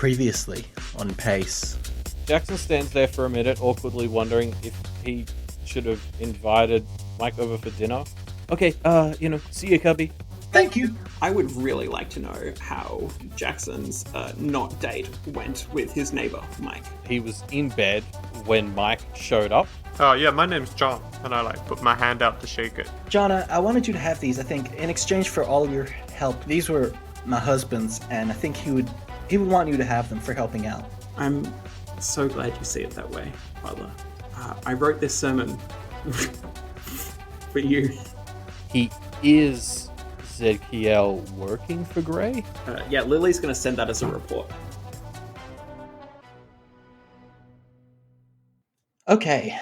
previously on Pace. Jackson stands there for a minute, awkwardly wondering if he should have invited Mike over for dinner. Okay, see you, Cubby. Thank you. I would really like to know how Jackson's not date went with his neighbor, Mike. He was in bed when Mike showed up. Oh, yeah, my name's John, and I put my hand out to shake it. John, I wanted you to have these, I think, in exchange for all your help. These were my husband's, and I think he would want you to have them for helping out. I'm so glad you see it that way, Father. I wrote this sermon for you. He is Zedkiel working for Grey? Yeah, Lily's going to send that as a report. Okay,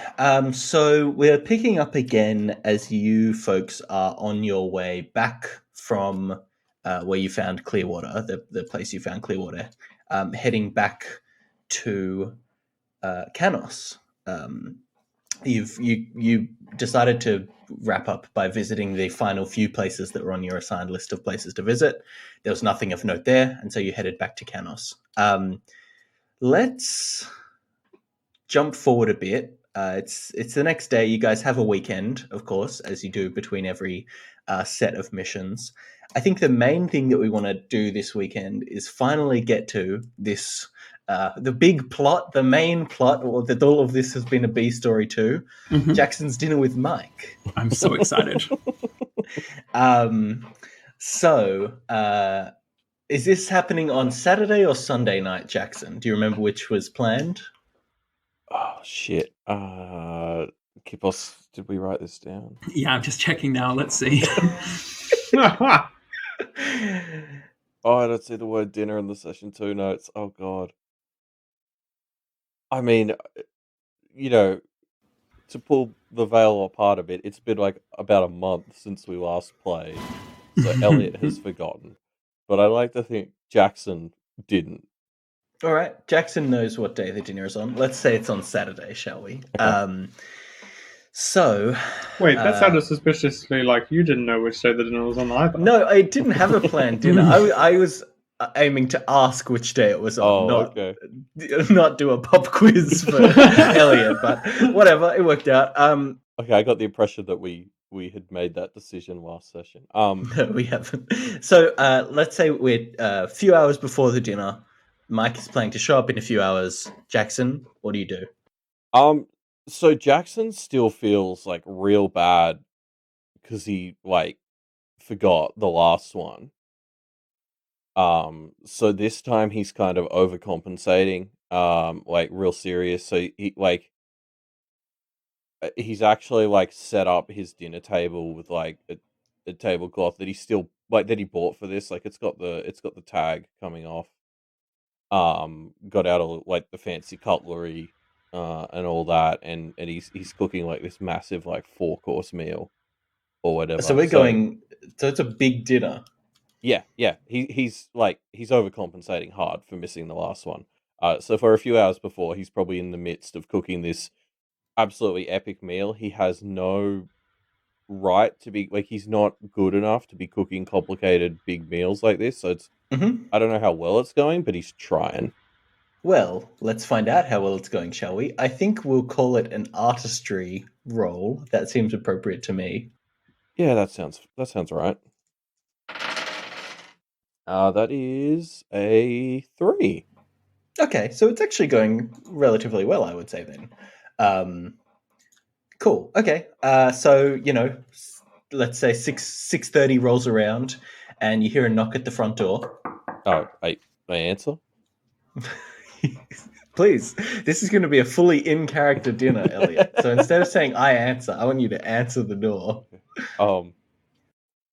so we're picking up again as you folks are on your way back from where you found Clearwater, the place you found Clearwater, heading back to Canos. You decided to wrap up by visiting the final few places that were on your assigned list of places to visit. There was nothing of note there, and so you headed back to Canos. Let's jump forward a bit. It's the next day. You guys have a weekend, of course, as you do between every set of missions. I think the main thing that we want to do this weekend is finally get to this, the big plot, the main plot, or that all of this has been a B story too. Mm-hmm. Jackson's dinner with Mike. I'm so excited. Is this happening on Saturday or Sunday night, Jackson? Do you remember which was planned? Oh, shit. Kippos, did we write this down? Yeah, I'm just checking now. Let's see. Oh, I don't see the word dinner in the session 2 notes. Oh, God. I mean, to pull the veil apart a bit, it's been about a month since we last played. So Elliot has forgotten. But I like to think Jackson didn't. All right, Jackson knows what day the dinner is on. Let's say it's on Saturday, shall we? Okay. Wait, that sounded suspiciously like you didn't know which day the dinner was on either. No, I didn't have a planned dinner. I was aiming to ask which day it was on, not do a pop quiz for Elliot, but whatever, it worked out. Okay, I got the impression that we had made that decision last session. No, we haven't. So let's say we're a few hours before the dinner. Mike is planning to show up in a few hours. Jackson, what do you do? So Jackson still feels real bad because he forgot the last one. So this time he's kind of overcompensating, real serious. So he's actually set up his dinner table with a tablecloth that he still that he bought for this. It's got the tag coming off. Got out all the fancy cutlery and all that, and he's cooking this massive 4-course meal or whatever. So so it's a big dinner. Yeah. He's overcompensating hard for missing the last one. So for a few hours before, he's probably in the midst of cooking this absolutely epic meal. He has no right to be he's not good enough to be cooking complicated big meals like this. So it's I don't know how well it's going, but he's trying. Well, let's find out how well it's going, shall we? I think we'll call it an artistry roll. That seems appropriate to me. Yeah, that sounds right. That is a 3. Okay, so it's actually going relatively well, I would say then. Cool. Okay. So let's say 6:30 rolls around, and you hear a knock at the front door. Oh, I answer. Please, this is going to be a fully in-character dinner, Elliot. So instead of saying I answer, I want you to answer the door. Well,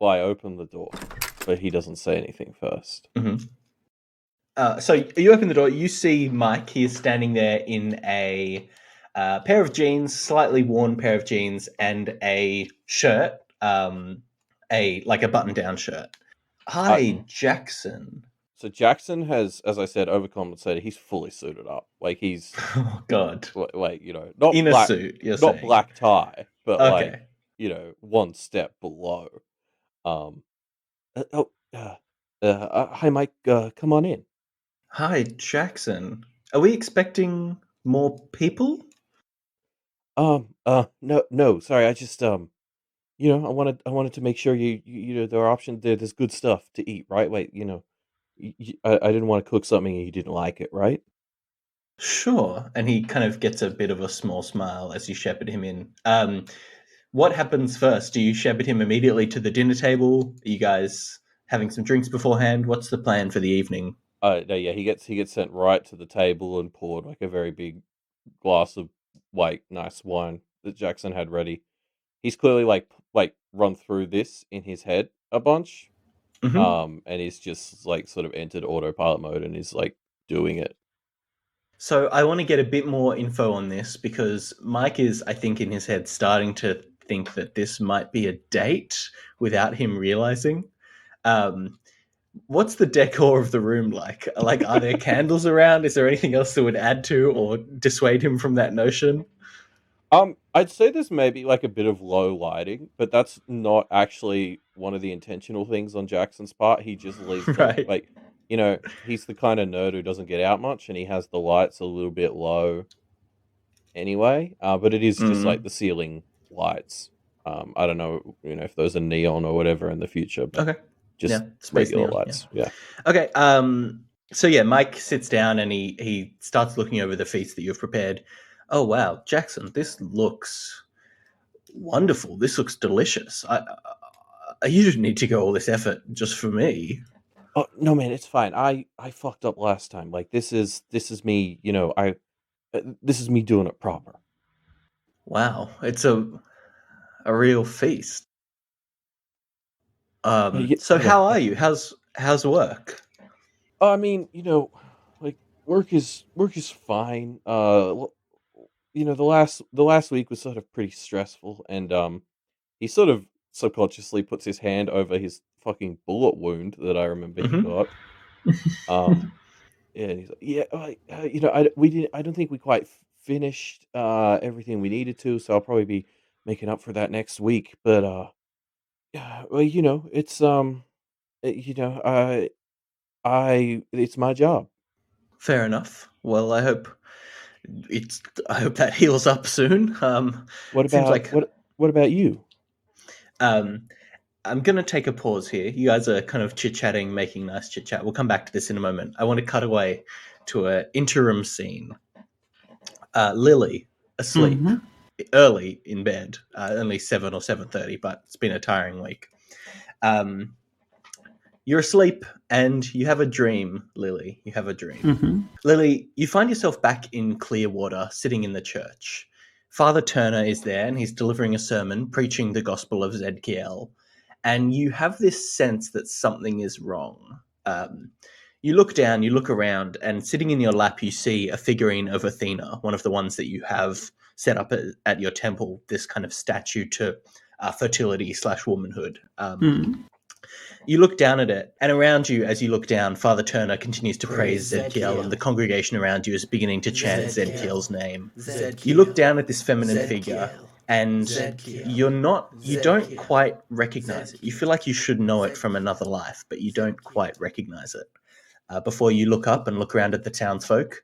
I open the door, but he doesn't say anything first. Mm-hmm. So you open the door. You see Mike. He is standing there in a pair of jeans, slightly worn pair of jeans, and a shirt, a button-down shirt. Hi, Jackson. So Jackson has, as I said, overcompensated. He's fully suited up. He's oh god, not in black, a suit. You're not saying. Black tie, but okay. One step below. Hi Mike, come on in. Hi, Jackson. Are we expecting more people? No, sorry. I just, I wanted to make sure there are options there. There's good stuff to eat, right? Like, I didn't want to cook something and you didn't like it, right? Sure. And he kind of gets a bit of a small smile as you shepherd him in. What happens first? Do you shepherd him immediately to the dinner table? Are you guys having some drinks beforehand? What's the plan for the evening? No, yeah, he gets sent right to the table and poured like a very big glass of like nice wine that Jackson had ready. He's clearly like run through this in his head a bunch, Hmm. and he's just like sort of entered autopilot mode and is like doing it. So I want to get a bit more info on this because Mike is, I think, in his head starting to think that this might be a date without him realizing. Um, what's the decor of the room like? Like, are there candles around? Is there anything else that would add to or dissuade him from that notion? I'd say there's maybe like a bit of low lighting, but that's not actually one of the intentional things on Jackson's part. He just leaves them Right. like, he's the kind of nerd who doesn't get out much, and he has the lights a little bit low anyway. But it is just like Mm. the ceiling lights. I don't know, if those are neon or whatever in the future, but Okay. just Yeah. Space regular neon. Yeah. lights. Yeah. Okay. So yeah, Mike sits down and he starts looking over the feast that you've prepared. Oh wow, Jackson, this looks wonderful. This looks delicious. You didn't need to go all this effort just for me. Oh no, man, it's fine. I fucked up last time. Like this is me. This is me doing it proper. Wow, it's a real feast. Yeah, So yeah. how are you? How's work? I mean, like work is fine. The last week was sort of pretty stressful, and he sort of subconsciously puts his hand over his fucking bullet wound that I remember he Hmm. got. Um, yeah, and he's like, yeah, I don't think we quite finished everything we needed to, so I'll probably be making up for that next week. But yeah, well, it's it's my job. Fair enough. Well, I hope that heals up soon. What Seems about like what about you? um, I'm going to take a pause here. You guys are kind of chit chatting, making nice chit chat. We'll come back to this in a moment. I want to cut away to an interim scene. Lily asleep, Mm-hmm. early in bed, only 7 or 7:30, but it's been a tiring week. Um, you're asleep and you have a dream, Lily. You have a dream. Mm-hmm. Lily, you find yourself back in Clearwater, sitting in the church. Father Turner is there and he's delivering a sermon, preaching the gospel of Zedkiel. And you have this sense that something is wrong. You look down, you look around, and sitting in your lap, you see a figurine of Athena, one of the ones that you have set up at your temple, this kind of statue to fertility/womanhood. Mm. You look down at it, and around you, as you look down, Father Turner continues to praise Zedkiel, and the congregation around you is beginning to chant Zedkiel's name. You look down at this feminine figure, and you don't quite recognize it. You feel like you should know it from another life, but you don't quite recognize it. Before you look up and look around at the townsfolk,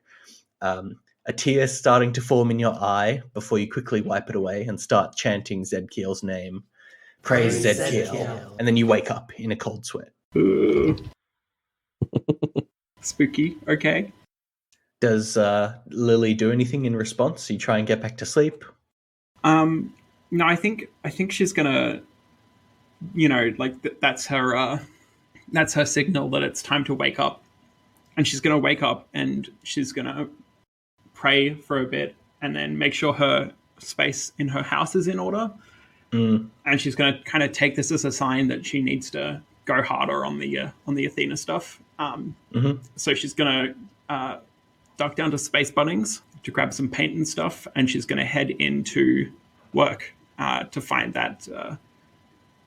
a tear starting to form in your eye before you quickly wipe it away and start chanting Zedkiel's name. Praise Zedkiel. And then you wake up in a cold sweat. Ooh. Spooky. Okay. Does Lily do anything in response? You try and get back to sleep? No, I think she's gonna, that's her signal that it's time to wake up, and she's gonna wake up and she's gonna pray for a bit and then make sure her space in her house is in order. Mm. And she's going to kind of take this as a sign that she needs to go harder on the Athena stuff. So she's going to duck down to Space Bunnings to grab some paint and stuff, and she's going to head into work to find that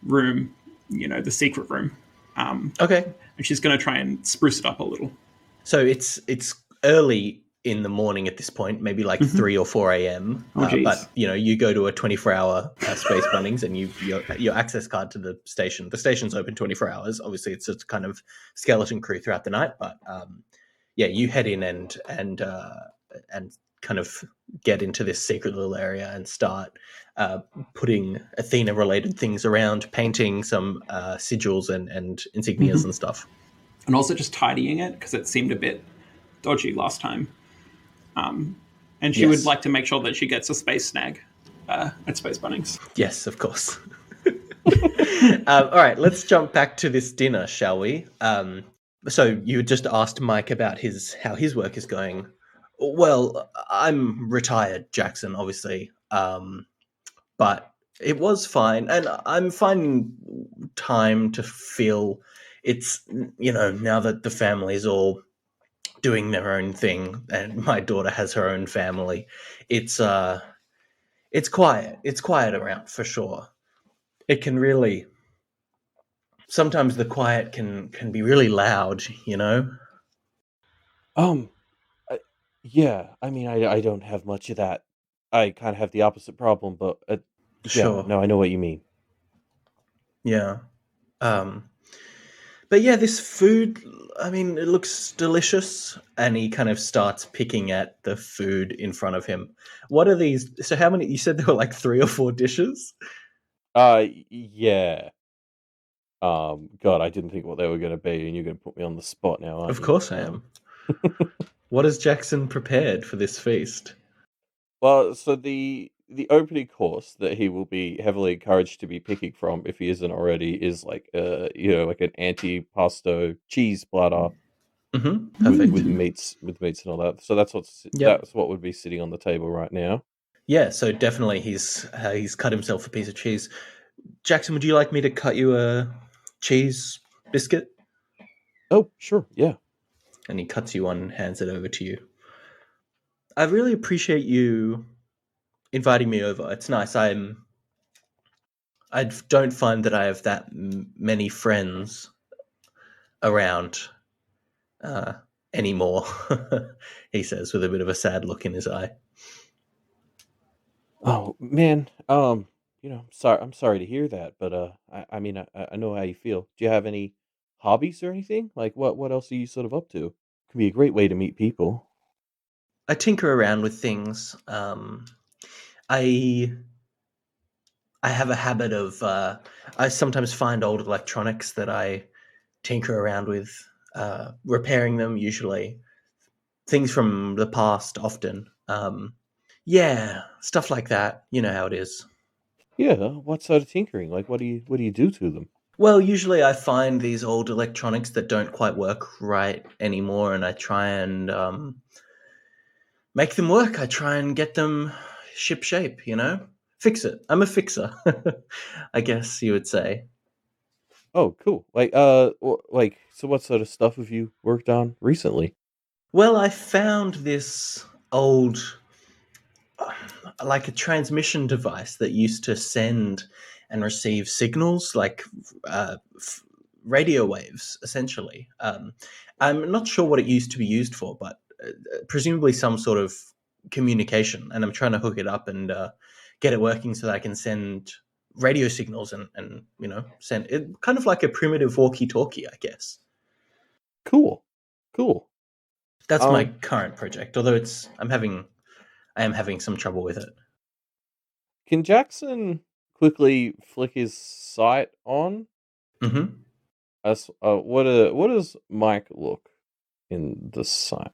room, the secret room. Okay. And she's going to try and spruce it up a little. So it's early in the morning at this point, maybe like 3 or 4 a.m. But you go to a 24-hour Space Bunnings and your access card to the station. The station's open 24 hours. Obviously, it's just kind of skeleton crew throughout the night, but you head in and kind of get into this secret little area and start putting Athena-related things around, painting some sigils and insignias and stuff. And also just tidying it, because it seemed a bit dodgy last time. And she would like to make sure that she gets a space snag at Space Bunnings. Yes, of course. All right, let's jump back to this dinner, shall we? So you just asked Mike about how his work is going. Well, I'm retired, Jackson, obviously, but it was fine, and I'm finding time to feel it's, now that the family's all doing their own thing and my daughter has her own family, it's quiet. It's quiet around, for sure. It can really, sometimes the quiet can be really loud, Yeah, I mean, I don't have much of that. I kind of have the opposite problem, but Sure. no, I know what you mean. Yeah. But yeah, this food, I mean, it looks delicious, and he kind of starts picking at the food in front of him. What are these? So how many? You said there were like 3 or 4 dishes? Yeah. God, I didn't think what they were going to be, and you're going to put me on the spot now, aren't you? Of course I am. What has Jackson prepared for this feast? Well, so the opening course that he will be heavily encouraged to be picking from, if he isn't already, is like like an antipasto cheese platter Perfect. with meats and all that. So that's what would be sitting on the table right now. Yeah, so definitely he's cut himself a piece of cheese. Jackson, would you like me to cut you a cheese biscuit? Oh, sure, yeah. And he cuts you one and hands it over to you. I really appreciate you inviting me over. It's nice. I don't find that I have that many friends around anymore, he says with a bit of a sad look in his eye. Oh, man, I'm sorry to hear that, but I mean, I know how you feel. Do you have any hobbies or anything? Like, what else are you sort of up to? Could be a great way to meet people. I tinker around with things. I have a habit of I sometimes find old electronics that I tinker around with, repairing them, usually things from the past, often. Yeah, stuff like that. You know how it is. Yeah, what sort of tinkering? Like, what do you do to them? Well, usually I find these old electronics that don't quite work right anymore, and I try and make them work. I try and get them ship shape, fix it. I'm a fixer, I guess you would say. Oh, cool. Like, so what sort of stuff have you worked on recently? Well, I found this old, like a transmission device that used to send and receive signals, like radio waves, essentially. I'm not sure what it used to be used for, but presumably some sort of communication. And I'm trying to hook it up and get it working so that I can send radio signals and send it, kind of like a primitive walkie-talkie, I guess. Cool. That's my current project, although I am having some trouble with it. Can Jackson quickly flick his sight on? Mm-hmm. What does Mike look in the sight?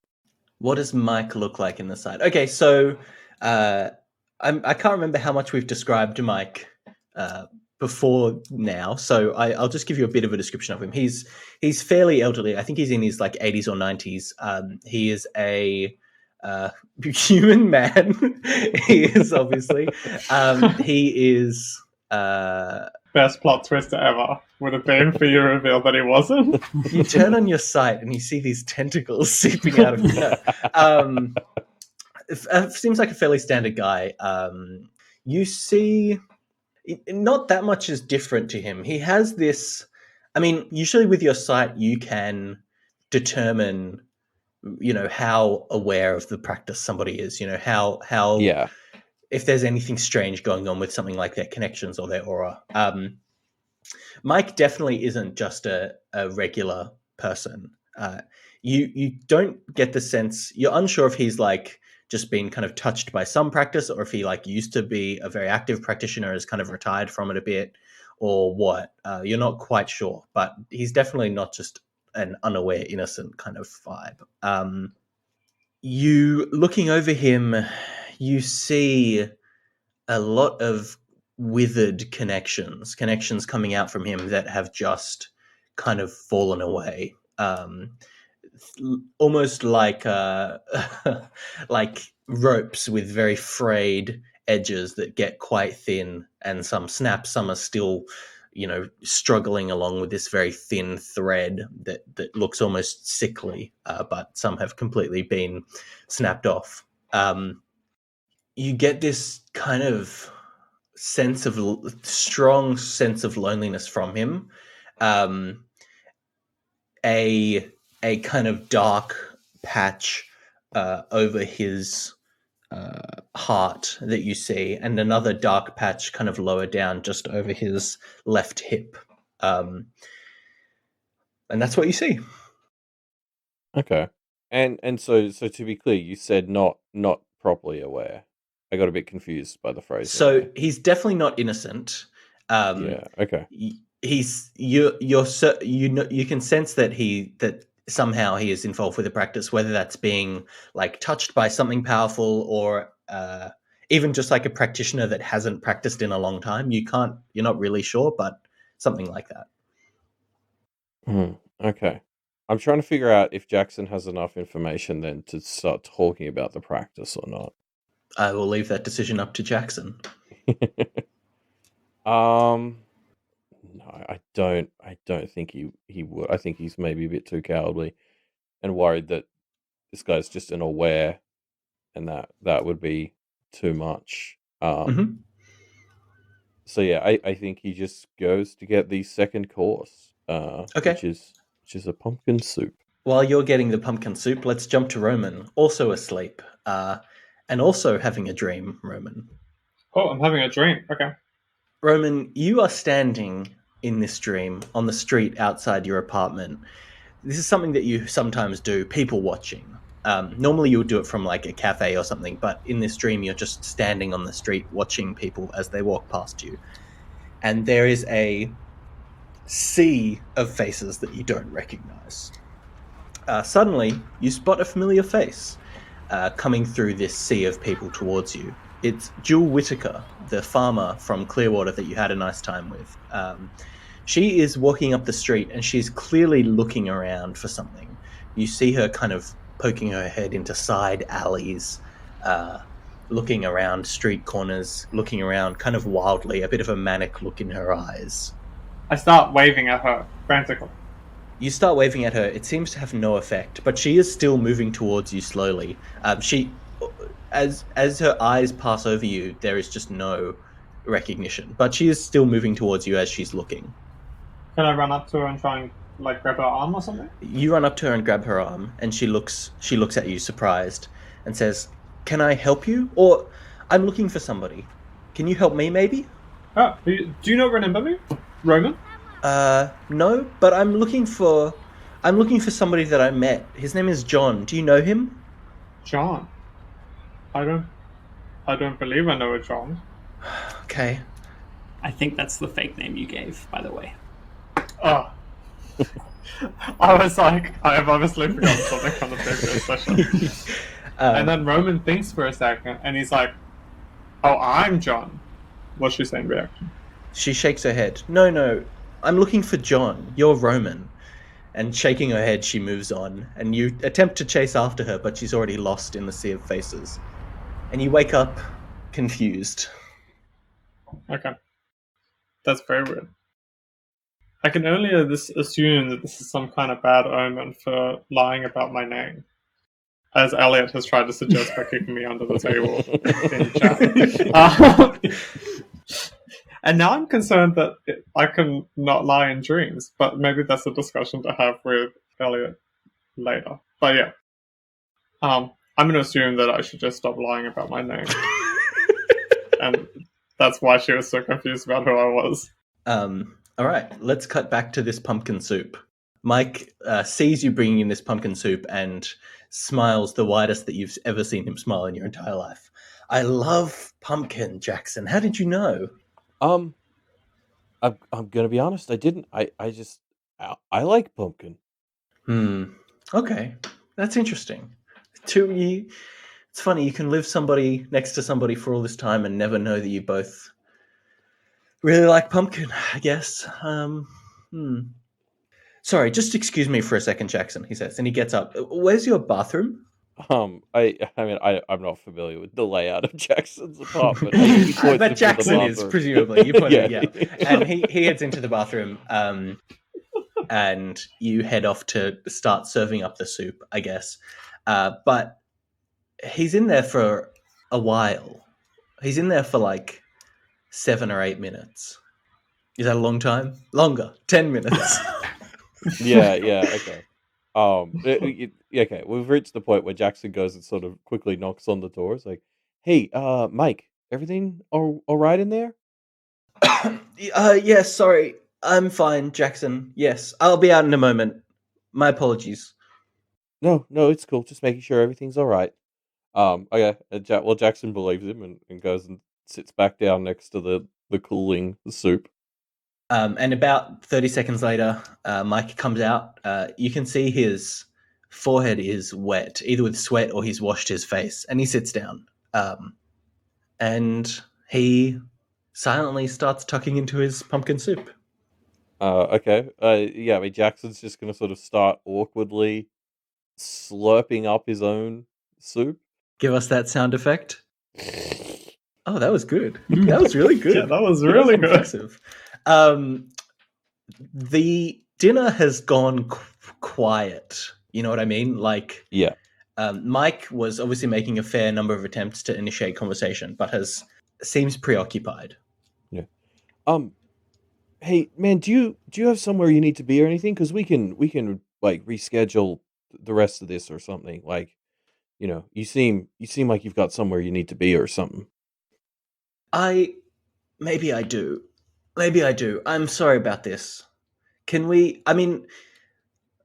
What does Mike look like in the sight? Okay, so I can't remember how much we've described Mike before now, so I'll just give you a bit of a description of him. He's fairly elderly. I think he's in his like 80s or 90s. He is a human man. He is obviously. He is. Best plot twist ever would have been for you to reveal that he wasn't. You turn on your sight and you see these tentacles seeping out of him. It seems like a fairly standard guy. You see, not that much is different to him. He has this. I mean, usually with your sight, you can determine, how aware of the practice somebody is. How Yeah. If there's anything strange going on with something like their connections or their aura. Mike definitely isn't just a regular person. You don't get the sense, you're unsure if he's like just been kind of touched by some practice, or if he like used to be a very active practitioner, has kind of retired from it a bit, or what. You're not quite sure, but he's definitely not just an unaware, innocent kind of vibe. You looking over him, you see a lot of withered connections coming out from him that have just kind of fallen away. Almost like like ropes with very frayed edges that get quite thin, and some snap, some are still, struggling along with this very thin thread that looks almost sickly, but some have completely been snapped off. You get this kind of strong sense of loneliness from him. A kind of dark patch over his heart that you see, and another dark patch kind of lower down just over his left hip. And that's what you see. Okay. And so to be clear, you said not properly aware. I got a bit confused by the phrase. So he's definitely not innocent. Yeah. Okay. He's you can sense that somehow he is involved with the practice, whether that's being like touched by something powerful, or even just like a practitioner that hasn't practiced in a long time. You're not really sure, but something like that. Okay. I'm trying to figure out if Jackson has enough information then to start talking about the practice or not. I will leave that decision up to Jackson. No, I don't think he would. I think he's maybe a bit too cowardly and worried that this guy's just unaware, and that would be too much. So yeah, I think he just goes to get the second course, okay, which is a pumpkin soup. While you're getting the pumpkin soup, let's jump to Roman, also asleep, and also having a dream. Roman. Oh, I'm having a dream. Okay. Roman, you are standing in this dream on the street outside your apartment. This is something that you sometimes do, people watching. Normally you would do it from like a cafe or something, but in this dream you're just standing on the street watching people as they walk past you. And there is a sea of faces that you don't recognize. Suddenly, you spot a familiar face coming through this sea of people towards you. It's Jewel Whitaker, the farmer from Clearwater that you had a nice time with. She is walking up the street, and she's clearly looking around for something. You see her kind of poking her head into side alleys, looking around street corners, looking around kind of wildly, a bit of a manic look in her eyes. I start waving at her frantically. You start waving at her. It seems to have no effect, but she is still moving towards you slowly. As her eyes pass over you, there is just no recognition, but she is still moving towards you as she's looking. Can I run up to her and try and like grab her arm or something? You run up to her and grab her arm, and she looks at you surprised and says, "Can I help you? Or I'm looking for somebody. Can you help me, maybe?" Oh, do you not remember me, Roman? No, but I'm looking for somebody that I met. His name is John. Do you know him? John? I don't believe I know a John. Okay. I think that's the fake name you gave, by the way. Oh. I was like, I have obviously forgotten something from the previous session. And then Roman thinks for a second, and he's like, "Oh, I'm John." What's she saying reaction? She shakes her head. No, I'm looking for John. You're Roman. And shaking her head, she moves on. And you attempt to chase after her, but she's already lost in the sea of faces. And you wake up confused. Okay. That's very weird. I can only assume that this is some kind of bad omen for lying about my name, as Elliot has tried to suggest by kicking me under the table in chat. And now I'm concerned that I can not lie in dreams, but maybe that's a discussion to have with Elliot later. But yeah, I'm going to assume that I should just stop lying about my name. And that's why she was so confused about who I was. All right, let's cut back to this pumpkin soup. Mike sees you bringing in this pumpkin soup and smiles the widest that you've ever seen him smile in your entire life. I love pumpkin, Jackson. How did you know? I'm gonna be honest. I didn't. I like pumpkin. Okay, that's interesting. It's funny. You can live next to somebody for all this time and never know that you both really like pumpkin. I guess. Sorry, just excuse me for a second, Jackson. He says, and he gets up. Where's your bathroom? I'm not familiar with the layout of Jackson's apartment. But Jackson is, presumably. You point it, yeah. And he heads into the bathroom, and you head off to start serving up the soup, I guess. But he's in there for a while. He's in there for like 7 or 8 minutes. Is that a long time? Longer. 10 minutes. Yeah, okay. Okay, we've reached the point where Jackson goes and sort of quickly knocks on the door. It's like, hey, Mike, everything all right in there? Yes, sorry. I'm fine, Jackson. Yes, I'll be out in a moment. My apologies. No, it's cool. Just making sure everything's all right. Okay. Jackson believes him and goes and sits back down next to the cooling soup. And about 30 seconds later, Mike comes out. You can see his forehead is wet, either with sweat or he's washed his face. And he sits down. And he silently starts tucking into his pumpkin soup. Okay. Yeah, I mean, Jackson's just going to sort of start awkwardly slurping up his own soup. Give us that sound effect. Oh, that was good. That was really good. Yeah, that was really good. Impressive. The dinner has gone quiet. You know what I mean? Like, yeah. Mike was obviously making a fair number of attempts to initiate conversation, but seems preoccupied. Yeah. Hey, man, do you have somewhere you need to be or anything? Because we can like reschedule the rest of this or something. Like, you seem like you've got somewhere you need to be or something. Maybe I do. I'm sorry about this. Can we? I mean,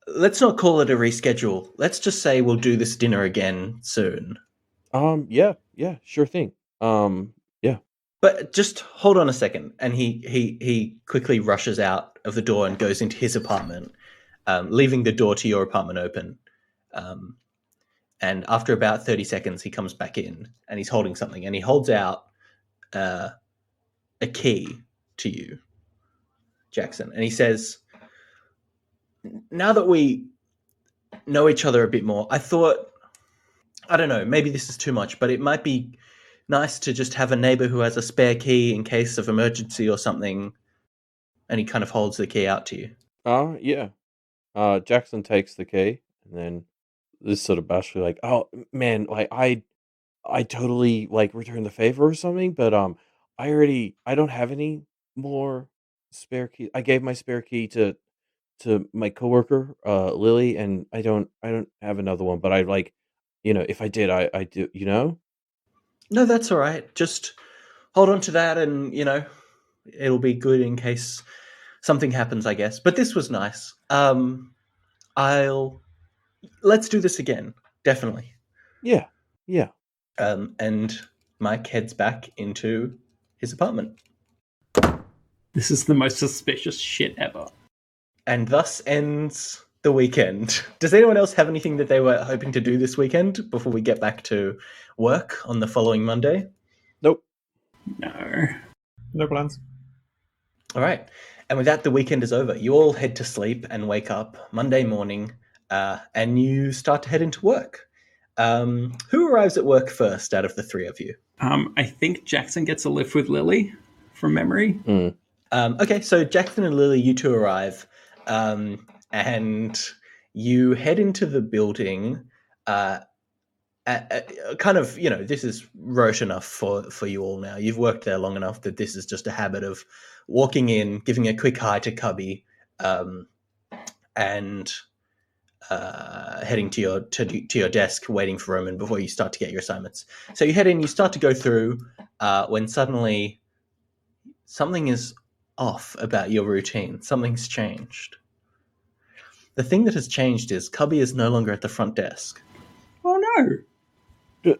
let's not call it a reschedule. Let's just say we'll do this dinner again soon. Yeah, sure thing. Yeah. But just hold on a second. And he quickly rushes out of the door and goes into his apartment, leaving the door to your apartment open. And after about 30 seconds, he comes back in and he's holding something. And he holds out a key to you, Jackson. And he says, now that we know each other a bit more, I thought, I don't know, maybe this is too much, but it might be nice to just have a neighbor who has a spare key in case of emergency or something. And he kind of holds the key out to you. Yeah. Jackson takes the key and then this sort of bashfully like, oh man, like I totally like return the favor or something, but I don't have any more spare key. I gave my spare key to my coworker, Lily, and I don't have another one, but I like, if I did, I do, No, that's all right. Just hold on to that and, it'll be good in case something happens, I guess. But this was nice. Let's do this again. Definitely. Yeah. And Mike heads back into his apartment. This is the most suspicious shit ever. And thus ends the weekend. Does anyone else have anything that they were hoping to do this weekend before we get back to work on the following Monday? Nope. No plans. All right. And with that, the weekend is over. You all head to sleep and wake up Monday morning, and you start to head into work. Who arrives at work first out of the three of you? I think Jackson gets a lift with Lily from memory. Okay, so Jackson and Lily, you two arrive, and you head into the building. Kind of, this is rote enough for you all now. You've worked there long enough that this is just a habit of walking in, giving a quick hi to Cubby, and heading to your desk, waiting for Reuben before you start to get your assignments. So you head in, you start to go through, when suddenly something is off about your routine. Something's changed. The thing that has changed is Cubby is no longer at the front desk. Oh no!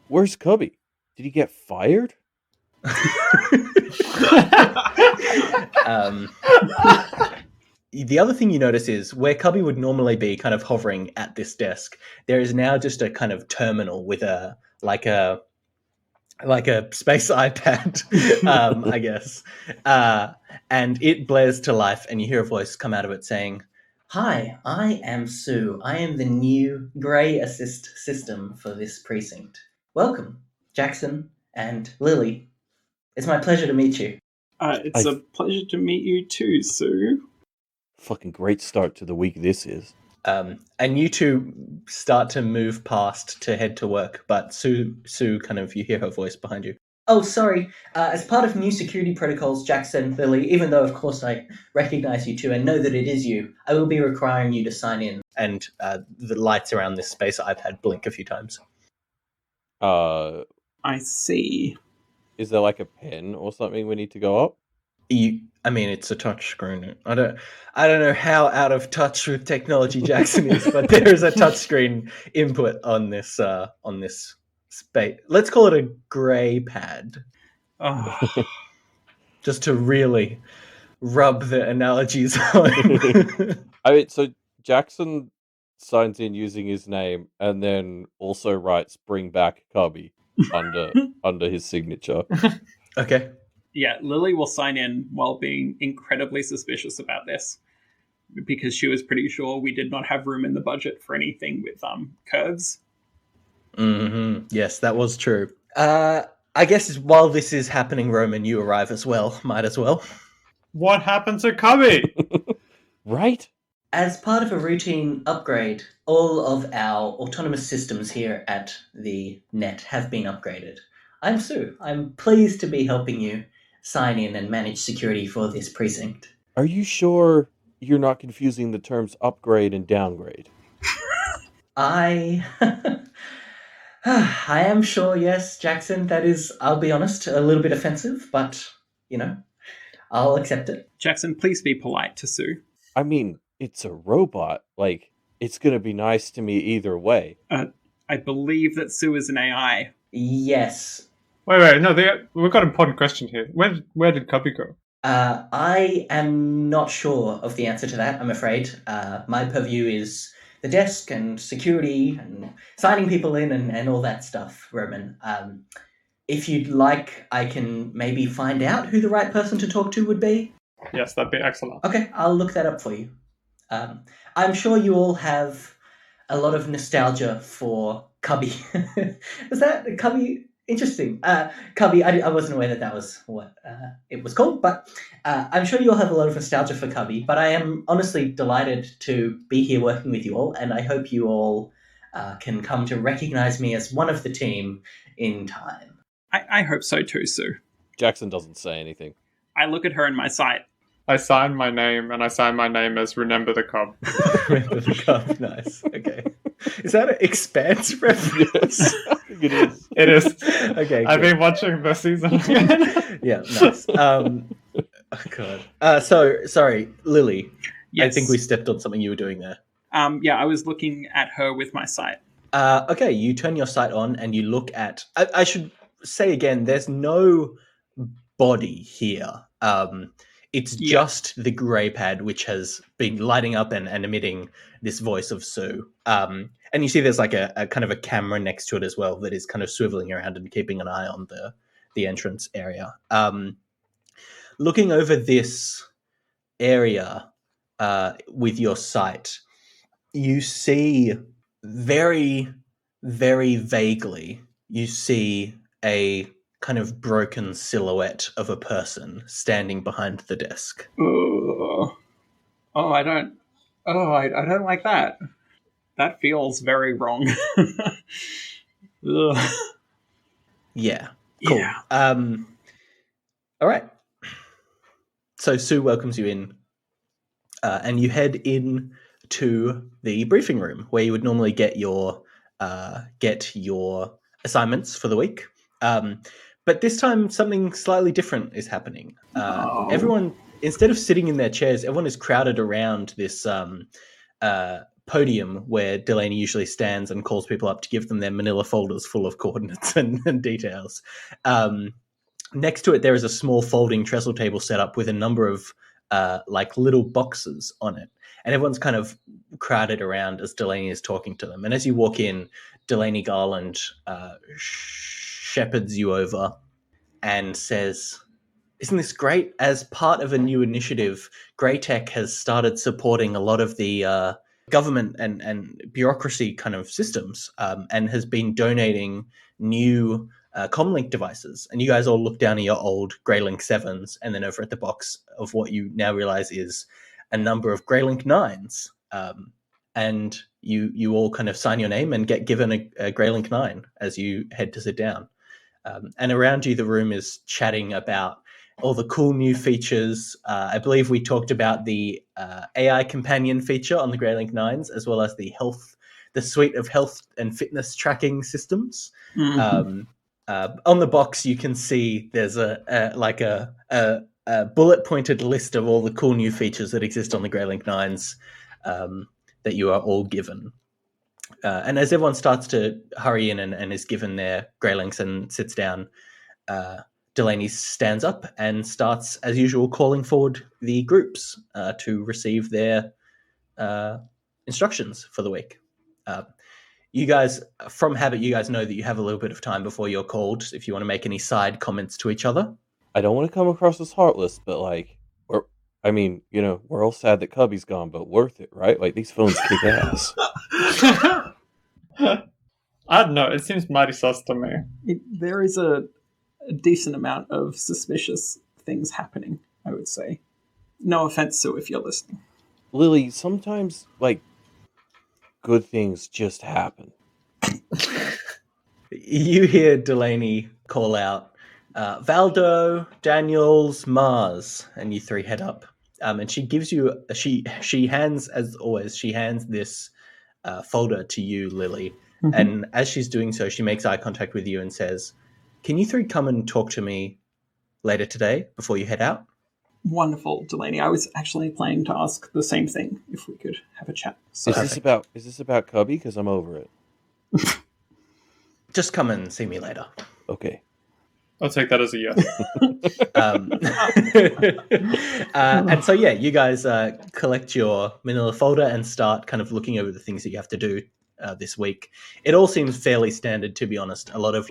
Where's Cubby? Did he get fired? The other thing you notice is where Cubby would normally be kind of hovering at this desk, there is now just a kind of terminal with a space iPad, I guess. And it blares to life, and you hear a voice come out of it saying, "Hi, I am Sue. I am the new Grey Assist system for this precinct. Welcome, Jackson and Lily. It's my pleasure to meet you." It's a pleasure to meet you too, Sue. Fucking great start to the week this is. And you two start to move past to head to work, but Sue kind of, you hear her voice behind you. "Oh, sorry. As part of new security protocols, Jackson, Lily, even though, of course, I recognize you two and know that it is you, I will be requiring you to sign in." And the lights around this space iPad blink a few times. I see. Is there like a pen or something we need to go up? It's a touch screen. I don't know how out of touch with technology Jackson is, but there is a touch screen input on this space. Let's call it a grey pad. Oh. Just to really rub the analogies on. So Jackson signs in using his name and then also writes "Bring back Cubby" under his signature. Okay. Yeah, Lily will sign in while being incredibly suspicious about this, because she was pretty sure we did not have room in the budget for anything with curves. Mm-hmm. Yes, that was true. I guess while this is happening, Roman, you arrive as well. Might as well. What happened to Cubby? Right? As part of a routine upgrade, all of our autonomous systems here at the net have been upgraded. I'm Sue. I'm pleased to be helping you sign in and manage security for this precinct. Are you sure you're not confusing the terms upgrade and downgrade? I am sure, yes, Jackson. That is, I'll be honest, a little bit offensive, but, I'll accept it. Jackson, please be polite to Sue. I mean, it's a robot. Like, it's going to be nice to me either way. I believe that Sue is an AI. Yes. Wait, no, we've got an important question here. Where did Cubby go? I am not sure of the answer to that, I'm afraid. My purview is the desk and security and signing people in and all that stuff, Roman. If you'd like, I can maybe find out who the right person to talk to would be. Yes, that'd be excellent. Okay, I'll look that up for you. I'm sure you all have a lot of nostalgia for Cubby. Was that Cubby? Interesting. Cubby, I wasn't aware that was what it was called, but I'm sure you all have a lot of nostalgia for Cubby, but I am honestly delighted to be here working with you all, and I hope you all can come to recognize me as one of the team in time. I hope so too, Sue. Jackson doesn't say anything. I look at her in my sight. I sign my name, and I sign my name as Remember the Cub. Remember the Cub, nice. Okay. Is that an Expanse reference? Yes, I think it is. It is. Okay, I've good. been watching this season again. Yeah, nice. Oh, God. Sorry, Lily. Yes. I think we stepped on something you were doing there. Yeah, I was looking at her with my sight. Okay, you turn your sight on and you look at... I should say again, there's no body here. It's just the grey pad, which has been lighting up and emitting this voice of Sue. And you see there's like a kind of a camera next to it as well that is kind of swiveling around and keeping an eye on the entrance area. Looking over this area with your sight, you see very, very vaguely, you see a kind of broken silhouette of a person standing behind the desk. I don't like that. That feels very wrong. Yeah. Cool. Yeah. All right. So Sue welcomes you in, and you head in to the briefing room where you would normally get your assignments for the week. But this time something slightly different is happening. Everyone, instead of sitting in their chairs, everyone is crowded around this podium where Delaney usually stands and calls people up to give them their manila folders full of coordinates and details. Next to it, there is a small folding trestle table set up with a number of like little boxes on it. And everyone's kind of crowded around as Delaney is talking to them. And as you walk in, Delaney Garland shepherds you over and says, "Isn't this great? As part of a new initiative, Greytech has started supporting a lot of the government and bureaucracy kind of systems and has been donating new comlink devices." And you guys all look down at your old Greylink 7s and then over at the box of what you now realize is a number of Greylink 9s. And you all kind of sign your name and get given a Greylink 9 as you head to sit down. And around you, the room is chatting about all the cool new features. I believe we talked about the AI companion feature on the Greylink 9s, as well as the suite of health and fitness tracking systems. Mm-hmm. On the box, you can see there's a bullet-pointed list of all the cool new features that exist on the Greylink 9s that you are all given. And as everyone starts to hurry in and is given their Greylinks and sits down, Delaney stands up and starts, as usual, calling forward the groups to receive their instructions for the week. You guys, from habit, you guys know that you have a little bit of time before you're called if you want to make any side comments to each other. I don't want to come across as heartless, but we're all sad that Cubby's gone, but worth it, right? Like, these phones kick ass. I don't know. It seems mighty sus to me. There is a decent amount of suspicious things happening, I would say. No offense, Sue, if you're listening. Lily, sometimes, good things just happen. You hear Delaney call out, Valdo, Daniels, Mars, and you three head up. And she gives you, she hands, as always, she hands this folder to you, Lily. Mm-hmm. And as she's doing so, she makes eye contact with you and says, "Can you three come and talk to me later today before you head out?" Wonderful, Delaney. I was actually planning to ask the same thing, if we could have a chat. So, is this about Cubby? Because I'm over it. Just come and see me later. Okay. I'll take that as a yes. And so, yeah, you guys collect your manila folder and start kind of looking over the things that you have to do this week. It all seems fairly standard, to be honest. A lot of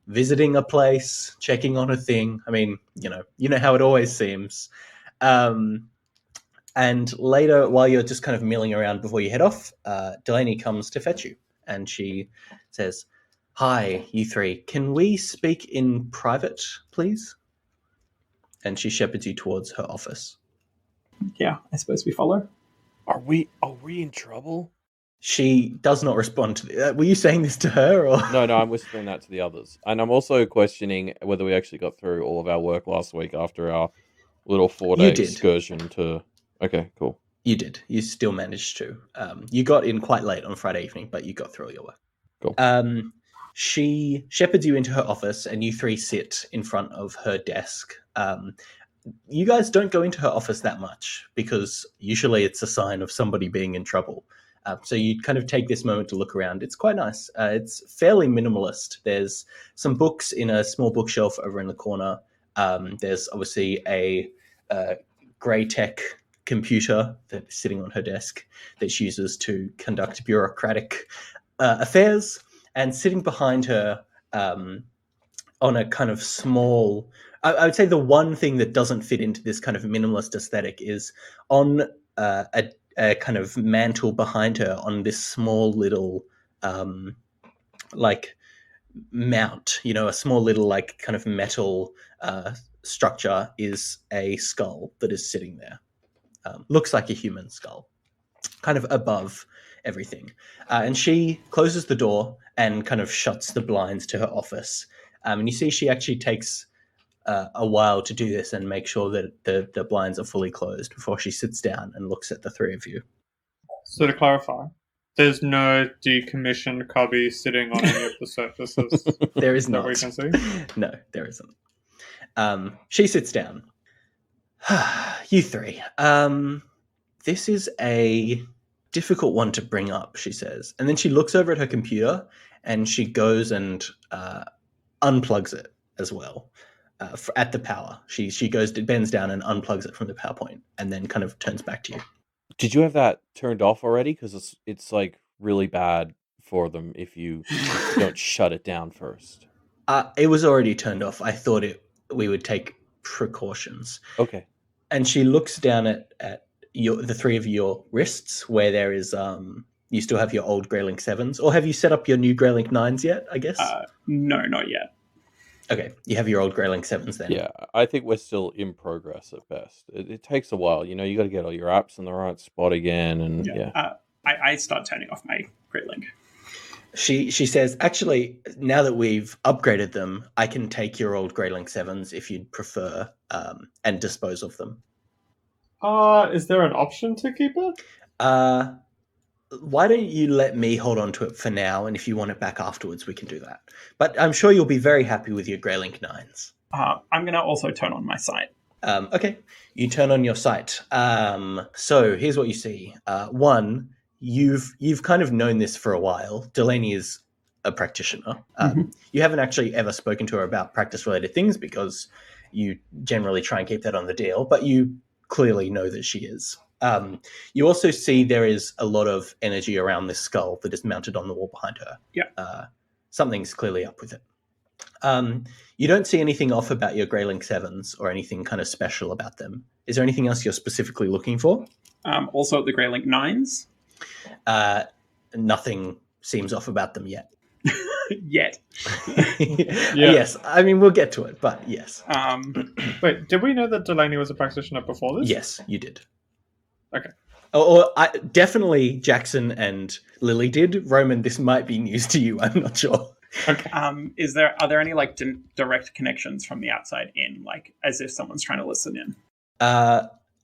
visiting a place, checking on a thing. I mean, you know how it always seems. And later, while you're just kind of milling around before you head off, Delaney comes to fetch you, and she says, "Hi, you three. Can we speak in private, please?" And she shepherds you towards her office. Yeah, I suppose we follow. Are we in trouble? She does not respond to the, were you saying this to her? Or? No, I'm whispering that to the others. And I'm also questioning whether we actually got through all of our work last week after our little 4-day excursion to... Okay, cool. You did. You still managed to. You got in quite late on Friday evening, but you got through all your work. Cool. She shepherds you into her office, and you three sit in front of her desk. You guys don't go into her office that much, because usually it's a sign of somebody being in trouble. So you kind of take this moment to look around. It's quite nice. It's fairly minimalist. There's some books in a small bookshelf over in the corner. There's obviously a Greytech computer that's sitting on her desk that she uses to conduct bureaucratic affairs. And sitting behind her on a kind of small... I would say the one thing that doesn't fit into this kind of minimalist aesthetic is on a kind of mantle behind her on this small little mount, a small little kind of metal structure is a skull that is sitting there. Looks like a human skull, kind of above everything. And she closes the door and kind of shuts the blinds to her office. And you see she actually takes a while to do this and make sure that the blinds are fully closed before she sits down and looks at the three of you. So to clarify, there's no decommissioned cubby sitting on any of the surfaces? There is not. That we can see? No, there isn't. She sits down. You three. This is a difficult one to bring up, she says. And then she looks over at her computer and she goes and unplugs it as well at the power. She bends down and unplugs it from the PowerPoint and then kind of turns back to you. Did you have that turned off already? Because it's like really bad for them if you don't shut it down first. It was already turned off. I thought we would take precautions. Okay. And she looks down at the three of your wrists where there is you still have your old Greylink 7s, or have you set up your new Greylink 9s yet, I guess? No, not yet. Okay, you have your old Greylink 7s then. Yeah, I think we're still in progress at best. It takes a while. You got to get all your apps in the right spot again, and yeah. I start turning off my Greylink. She says, actually, now that we've upgraded them, I can take your old Greylink 7s if you'd prefer, and dispose of them. Is there an option to keep it? Why don't you let me hold on to it for now, and if you want it back afterwards, we can do that. But I'm sure you'll be very happy with your Greylink 9s. I'm going to also turn on my sight. Okay, you turn on your sight. So here's what you see. One, you've kind of known this for a while. Delaney is a practitioner. You haven't actually ever spoken to her about practice-related things because you generally try and keep that on the DL, but you clearly know that she is. You also see there is a lot of energy around this skull that is mounted on the wall behind her. Yeah. Something's clearly up with it. You don't see anything off about your Greylink 7s or anything kind of special about them. Is there anything else you're specifically looking for? Also at the Greylink 9s? Nothing seems off about them yet. Yet. Yes, I mean, we'll get to it, but yes. Wait, did we know that Delaney was a practitioner before this? Yes, you did. Okay. Or definitely Jackson and Lily did. Roman, this might be news to you. I'm not sure. Okay. Are there any like direct connections from the outside in, like as if someone's trying to listen in?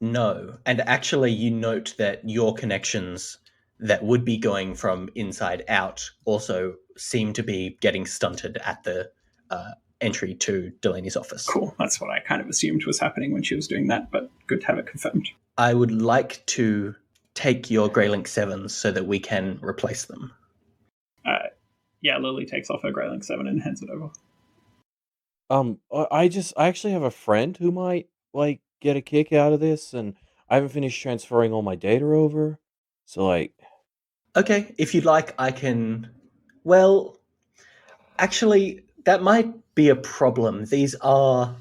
No. And actually, you note that your connections that would be going from inside out also seem to be getting stunted at the entry to Delaney's office. Cool. That's what I kind of assumed was happening when she was doing that, but good to have it confirmed. I would like to take your Greylink 7s so that we can replace them. Yeah, Lily takes off her Greylink 7 and hands it over. I actually have a friend who might like get a kick out of this, and I haven't finished transferring all my data over. So like, okay, if you'd like, I can. Well, actually, that might be a problem. These are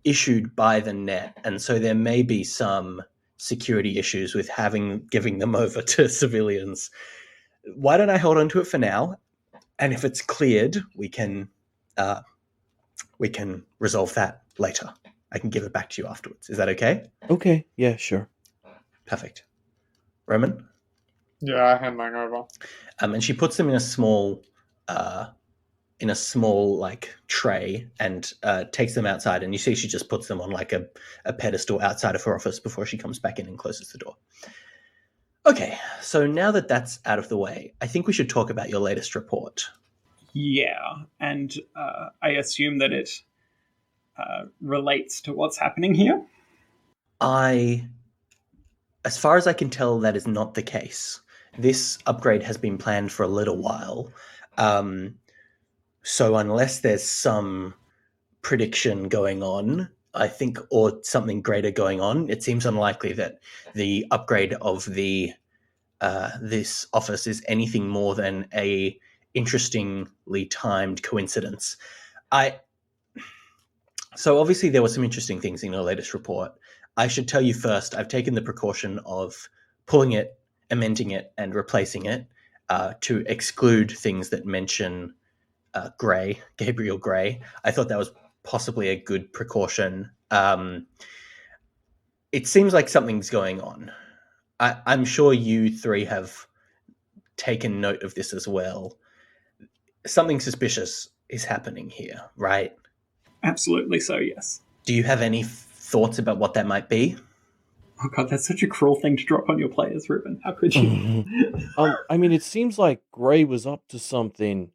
issued by the net, and so there may be some security issues with giving them over to civilians. Why don't I hold on to it for now, and if it's cleared, we can resolve that later. I can give it back to you afterwards. Is that okay? Okay, yeah, sure. Perfect. Roman? Yeah, I hand mine over. And she puts them in a small like tray and takes them outside, and you see she just puts them on like a pedestal outside of her office before she comes back in and closes the door. Okay, so now that that's out of the way, I think we should talk about your latest report. Yeah, and I assume that it relates to what's happening here? As far as I can tell, that is not the case. This upgrade has been planned for a little while. So unless there's some prediction going on, I think, or something greater going on, it seems unlikely that the upgrade of this office is anything more than a interestingly timed coincidence. So obviously there were some interesting things in your latest report. I should tell you first, I've taken the precaution of pulling it, amending it, and replacing it to exclude things that mention Gabriel Gray. I thought that was possibly a good precaution. It seems like something's going on. I'm sure you three have taken note of this as well. Something suspicious is happening here, right? Absolutely so, yes. Do you have any thoughts about what that might be? Oh god, that's such a cruel thing to drop on your players, Reuben. How could you? I mean, it seems like Gray was up to something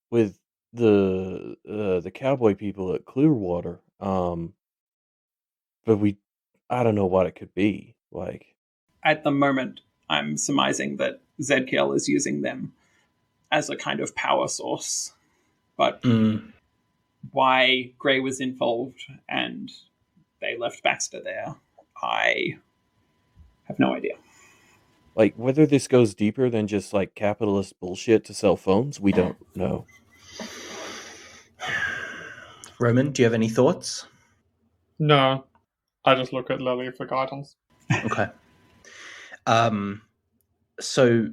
with the cowboy people at Clearwater. But I don't know what it could be. Like, at the moment, I'm surmising that Zedkiel is using them as a kind of power source. But why Grey was involved and they left Baxter there, I have no idea. Like, whether this goes deeper than just, like, capitalist bullshit to sell phones, we don't know. Roman, do you have any thoughts? No. I just look at Lily for guidance. Okay. So,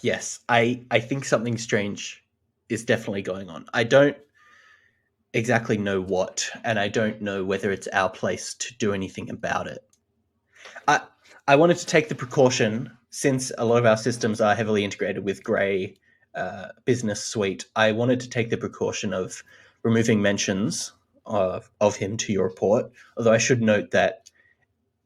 yes, I think something strange is definitely going on. I don't exactly know what, and I don't know whether it's our place to do anything about it. I wanted to take the precaution, since a lot of our systems are heavily integrated with Grey Business Suite, I wanted to take the precaution of removing mentions of him to your report, although I should note that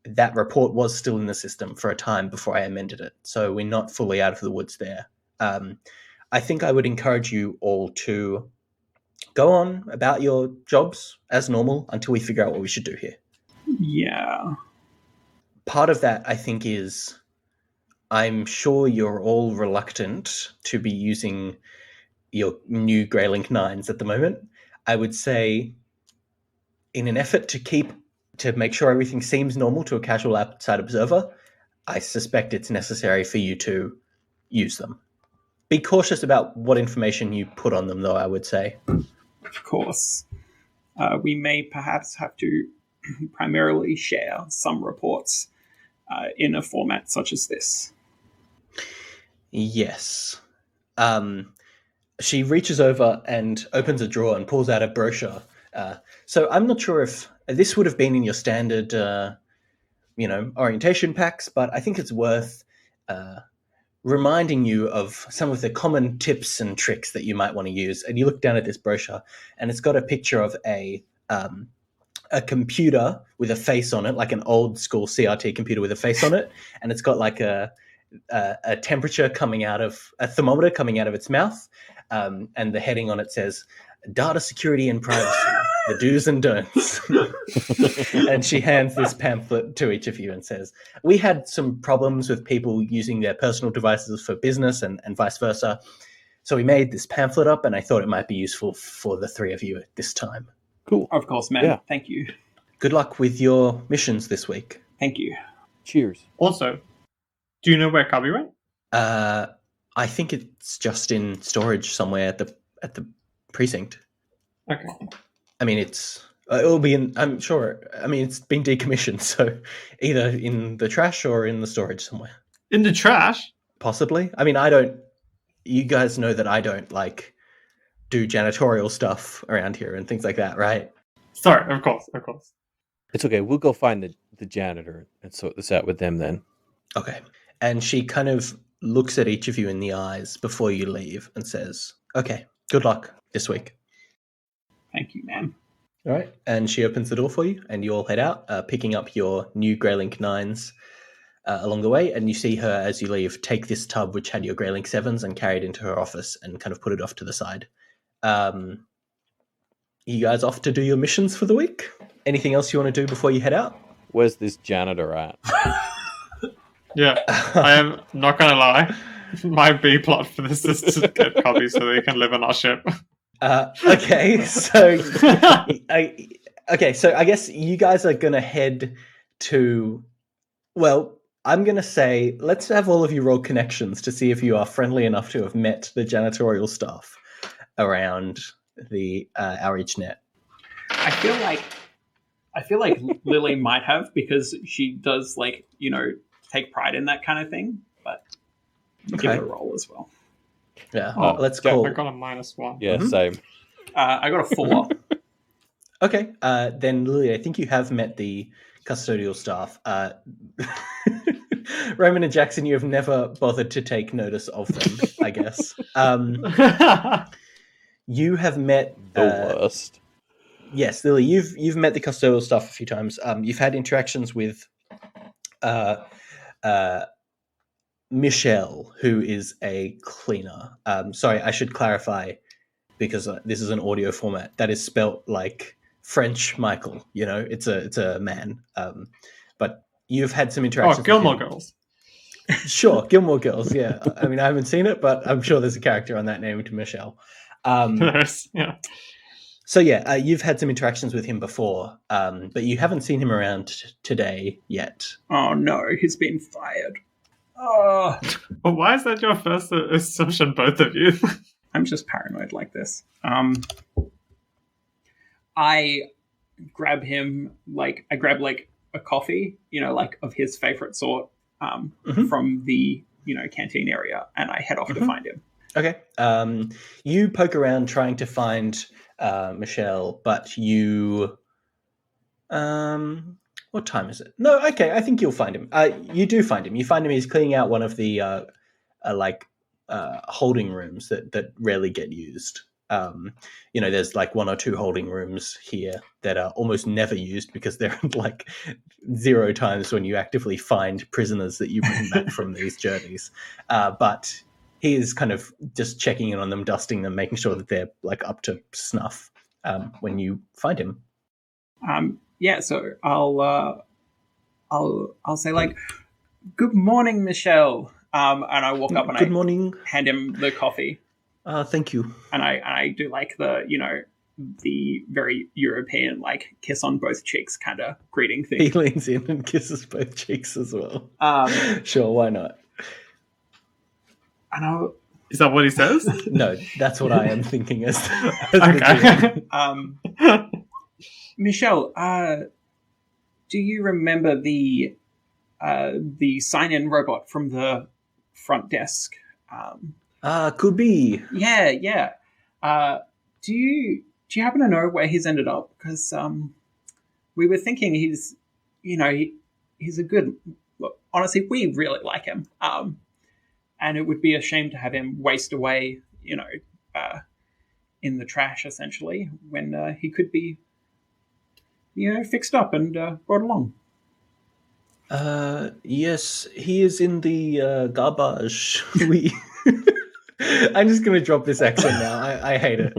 that report was still in the system for a time before I amended it, so we're not fully out of the woods there. I think I would encourage you all to go on about your jobs as normal until we figure out what we should do here. Yeah. Part of that, I think, is I'm sure you're all reluctant to be using your new Greylink 9s at the moment. I would say, in an effort to make sure everything seems normal to a casual outside observer, I suspect it's necessary for you to use them. Be cautious about what information you put on them, though, I would say. Of course. We may perhaps have to primarily share some reports in a format such as this. Yes. She reaches over and opens a drawer and pulls out a brochure. So I'm not sure if this would have been in your standard, orientation packs, but I think it's worth reminding you of some of the common tips and tricks that you might want to use. And you look down at this brochure, and it's got a picture of a computer with a face on it, like an old school CRT computer with a face on it, and it's got like a temperature coming out of a thermometer coming out of its mouth, and the heading on it says "Data Security and Privacy: The Do's and Don'ts." And she hands this pamphlet to each of you and says, "We had some problems with people using their personal devices for business and vice versa, so we made this pamphlet up, and I thought it might be useful for the three of you at this time." Cool. Of course, man. Yeah. Thank you. Good luck with your missions this week. Thank you. Cheers. Also, do you know where Cubby went? I think it's just in storage somewhere at the precinct. Okay. I mean, it'll be in. I'm sure. I mean, it's been decommissioned, so either in the trash or in the storage somewhere. In the trash? Possibly. I mean, I don't. You guys know that I don't do janitorial stuff around here and things like that, right? Sorry, of course. It's okay. We'll go find the janitor and sort this out with them then. Okay. And she kind of looks at each of you in the eyes before you leave and says, "Okay, good luck this week." Thank you, ma'am. All right. And she opens the door for you, and you all head out, picking up your new Greylink 9s along the way. And you see her, as you leave, take this tub which had your Greylink 7s and carry it into her office and kind of put it off to the side. You guys off to do your missions for the week? Anything else you want to do before you head out? Where's this janitor at? Yeah, I am not going to lie. My B plot for this is to get Cubby so they can live on our ship. Okay, so I guess you guys are going to head to, well, I'm going to say, let's have all of you roll connections to see if you are friendly enough to have met the janitorial staff around the outreach net. I feel like Lily might have, because she does take pride in that kind of thing, but give her a roll as well. Yeah, let's call. I got a -1. Yeah, same. I got a 4. Okay, then Lily, I think you have met the custodial staff. Roman and Jackson, you have never bothered to take notice of them, I guess. You have met the worst. Yes, Lily, you've met the custodial staff a few times. You've had interactions with Michelle, who is a cleaner. Sorry, I should clarify, because this is an audio format. That is spelt like French Michael. You know, it's a man. But you've had some interactions. Oh, Gilmore Girls. Sure, Gilmore Girls. Yeah, I mean, I haven't seen it, but I'm sure there's a character on that named Michelle. Yeah. So yeah, you've had some interactions with him before, but you haven't seen him around today yet. Oh no, he's been fired. Oh, Well, why is that your first assumption, both of you? I'm just paranoid like this. I grab him, I grab a coffee, like of his favorite sort, from the canteen area, and I head off to find him. Okay. You poke around trying to find Michelle, but you what time is it? No, okay, I think you'll find him. You do find him. You find him. He's cleaning out one of the holding rooms that rarely get used. There's like one or two holding rooms here that are almost never used because there are like 0 times when you actively find prisoners that you bring back from these journeys. But he is kind of just checking in on them, dusting them, making sure that they're like up to snuff when you find him. So I'll say like, "Good morning, Michelle," and I walk up and Good morning. Hand him the coffee. Thank you. And I do like the very European kiss on both cheeks kind of greeting thing. He leans in and kisses both cheeks as well. Sure, why not? And is that what he says? No, that's what I am thinking as okay. Michelle, do you remember the sign-in robot from the front desk? Could be. Yeah. Do you happen to know where he's ended up? Because we were thinking he's a good. Look, honestly, we really like him. And it would be a shame to have him waste away, in the trash essentially when he could be, fixed up and brought along. Yes, he is in the garbage. I'm just going to drop this accent now. I hate it.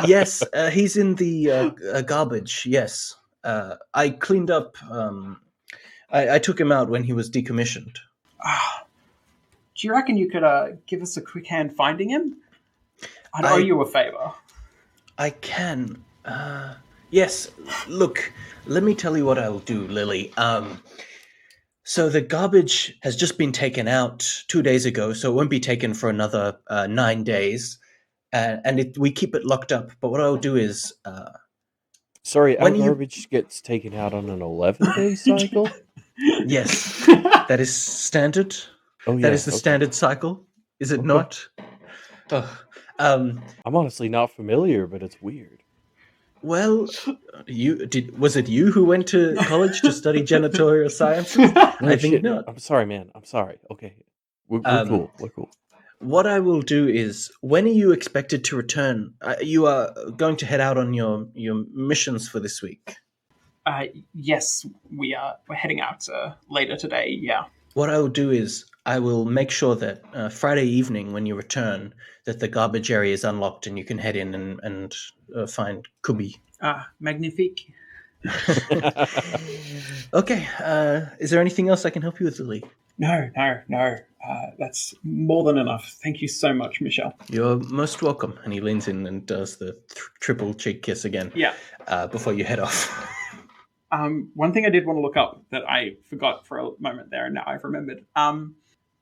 Yes, he's in the garbage. Yes, I cleaned up. I took him out when he was decommissioned. Do you reckon you could give us a quick hand finding him? I'd owe you a favor. I can. Yes, look, let me tell you what I'll do, Lily. So the garbage has just been taken out 2 days ago, so it won't be taken for another 9 days. And we keep it locked up. But what I'll do is... Sorry, our garbage gets taken out on an 11-day cycle? Yes, that is standard. Oh, yeah, that is the standard cycle, is it not? I'm honestly not familiar, but it's weird. Well, was it you who went to college to study janitorial sciences? I think not. I'm sorry, man. I'm sorry. Okay, we're cool. We're cool. What I will do is, when are you expected to return? You are going to head out on your missions for this week. Yes, we're heading out later today. Yeah. What I will do is, I will make sure that Friday evening when you return, that the garbage area is unlocked and you can head in and find Kubi. Magnifique. Okay. Is there anything else I can help you with, Lily? No. That's more than enough. Thank you so much, Michelle. You're most welcome. And he leans in and does the triple cheek kiss again. Yeah. Before you head off. One thing I did want to look up that I forgot for a moment there, and now I've remembered.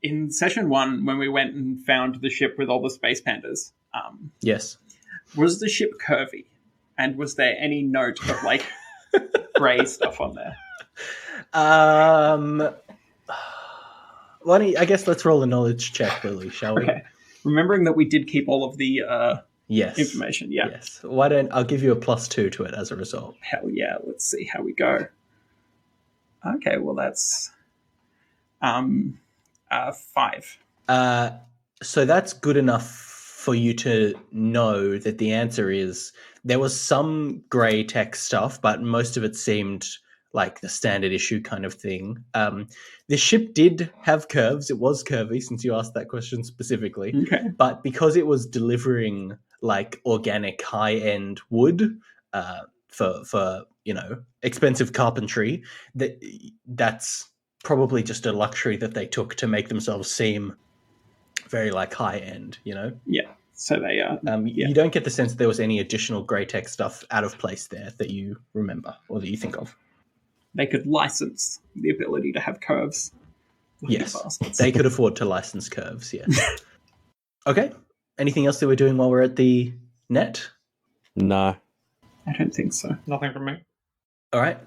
In session 1, when we went and found the ship with all the space pandas, yes, was the ship curvy? And was there any note of grey stuff on there? I guess let's roll a knowledge check, Lily, shall we? Okay. Remembering that we did keep all of the information. Yeah. Yes. I'll give you a +2 to it as a result. Hell yeah. Let's see how we go. Okay, well that's 5. So that's good enough for you to know that the answer is there was some grey tech stuff, but most of it seemed like the standard issue kind of thing. The ship did have curves. It was curvy, since you asked that question specifically. Okay. But because it was delivering organic high-end wood for expensive carpentry, that's probably just a luxury that they took to make themselves seem very like high end, you know? Yeah. So they You don't get the sense that there was any additional grey tech stuff out of place there that you remember or that you think of. They could license the ability to have curves. Yes, they could afford to license curves, yeah. Okay. Anything else that we're doing while we're at the net? No. I don't think so. Nothing from me. All right.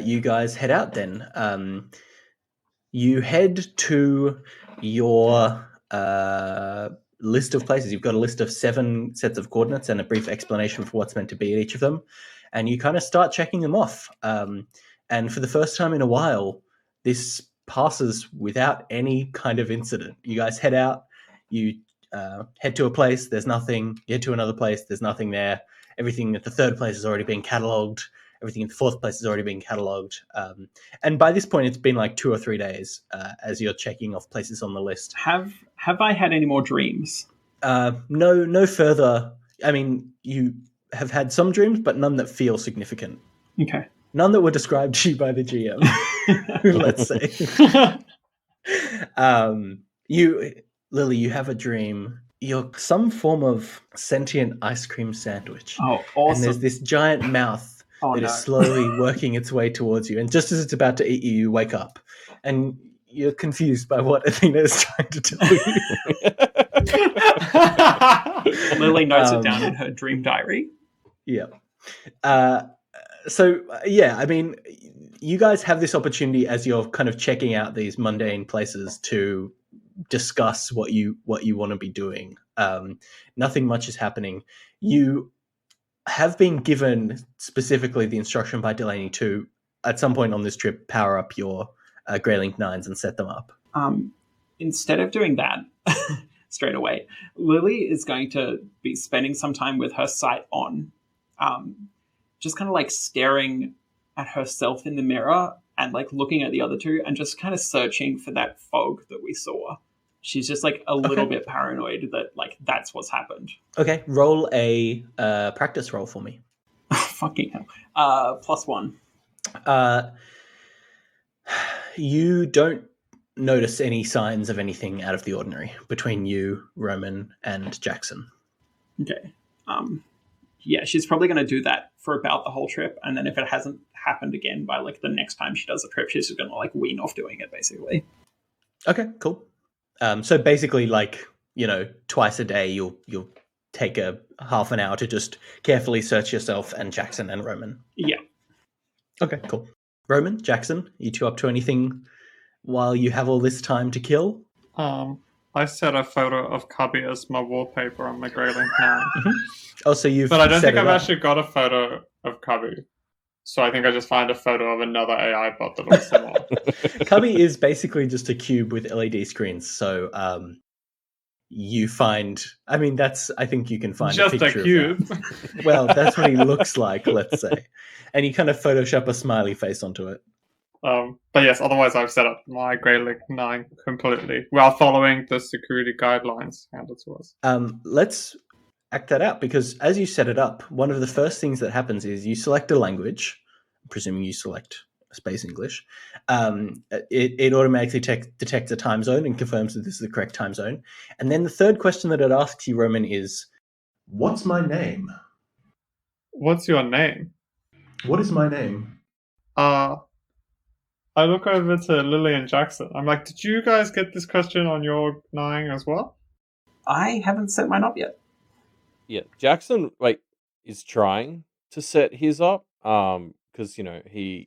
You guys head out then. You head to your list of places. You've got a list of 7 sets of coordinates and a brief explanation for what's meant to be at each of them. And you kind of start checking them off. And for the first time in a while, this passes without any kind of incident. You guys head out. You head to a place. There's nothing. You head to another place. There's nothing there. Everything at the 3rd place has already been catalogued. Everything at the 4th place has already been catalogued. And by this point, it's been like 2 or 3 days as you're checking off places on the list. Have I had any more dreams? No further. I mean, you have had some dreams, but none that feel significant. Okay. None that were described to you by the GM, let's say. Lily, you have a dream. You're some form of sentient ice cream sandwich. Oh, awesome. And there's this giant mouth is slowly working its way towards you. And just as it's about to eat you, you wake up. And you're confused by what Athena is trying to tell you. Lily notes it down in her dream diary. Yeah. I mean, you guys have this opportunity as you're kind of checking out these mundane places to discuss what you want to be doing. Nothing much is happening. You have been given specifically the instruction by Delaney to, at some point on this trip, power up your Greylink 9s and set them up. Instead of doing that straight away, Lily is going to be spending some time with her sight on, just kind of like staring at herself in the mirror and like looking at the other two and just kind of searching for that fog that we saw. She's just like a little bit paranoid that like that's what's happened. Okay, roll a practice roll for me. Fucking hell. +1. You don't notice any signs of anything out of the ordinary between you, Roman, and Jackson. Okay. Yeah, she's probably going to do that for about the whole trip, and then if it hasn't happened again by like the next time she does a trip, she's just going to like wean off doing it, basically. Okay, cool. So basically, like, you know, twice a day, you'll take a half an hour to just carefully search yourself and Jackson and Roman. Yeah. Okay, cool. Roman, Jackson, you two up to anything while you have all this time to kill? I set a photo of Cubby as my wallpaper on my Greylink 9. Mm-hmm. Oh, so you've But I don't think I've up. actually got a photo of Cubby. So I think I just find a photo of another AI bot that looks similar. Cubby is basically just a cube with LED screens. So you find, I mean, I think you can find just a picture a cube. of that. Well, that's what he looks like, let's say. And you kind of Photoshop a smiley face onto it. But yes, otherwise I've set up my Greylink 9 completely while following the security guidelines handed to us. Let's act that out, because as you set it up, one of the first things that happens is you select a language, presuming you select Space English. It automatically detects a time zone and confirms that this is the correct time zone. And then the third question that it asks you, Roman, is, what's my name? What's your name? What is my name? I look over to Lily and Jackson. I'm like, did you guys get this question on your 9 as well? I haven't set mine up yet. Yeah, Jackson is trying to set his up, because you know he,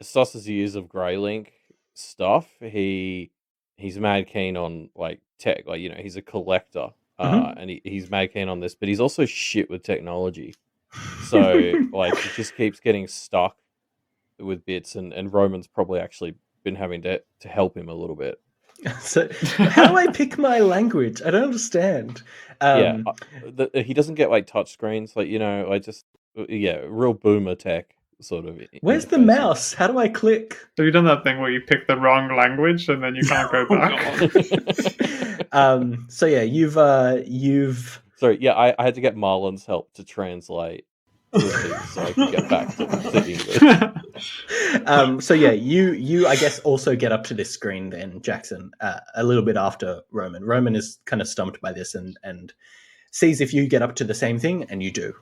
as sus as he is of Greylink stuff, he's mad keen on like tech, like, you know, he's a collector, and he's mad keen on this, but he's also shit with technology, so like he just keeps getting stuck with bits, and Roman's probably actually been having to help him a little bit. So how do I pick my language? I don't understand. He doesn't get like touch screens, like, you know, real boomer tech sort of. Where's the mouse? How do I click? Have you done that thing where you pick the wrong language and then you can't go back? So yeah, you've Sorry, yeah, I had to get Marlon's help to translate quickly so I can get back to English. So yeah, you I guess also get up to this screen then, Jackson, a little bit after Roman. Roman is kind of stumped by this and sees if you get up to the same thing, and you do.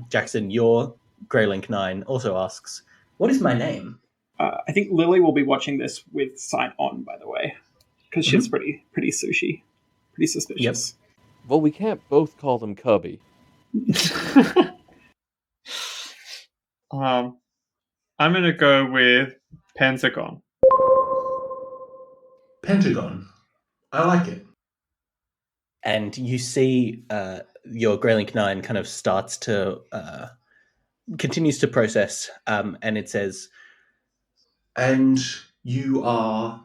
Jackson, your Greylink 9 also asks, "What is my name?" I think Lily will be watching this with sight on, by the way, because she's pretty suspicious. Yep. Well, we can't both call them Cubby. I'm going to go with Pentagon. Pentagon. I like it. And you see your Greylink 9 kind of starts to continues to process, and it says, "And you are..."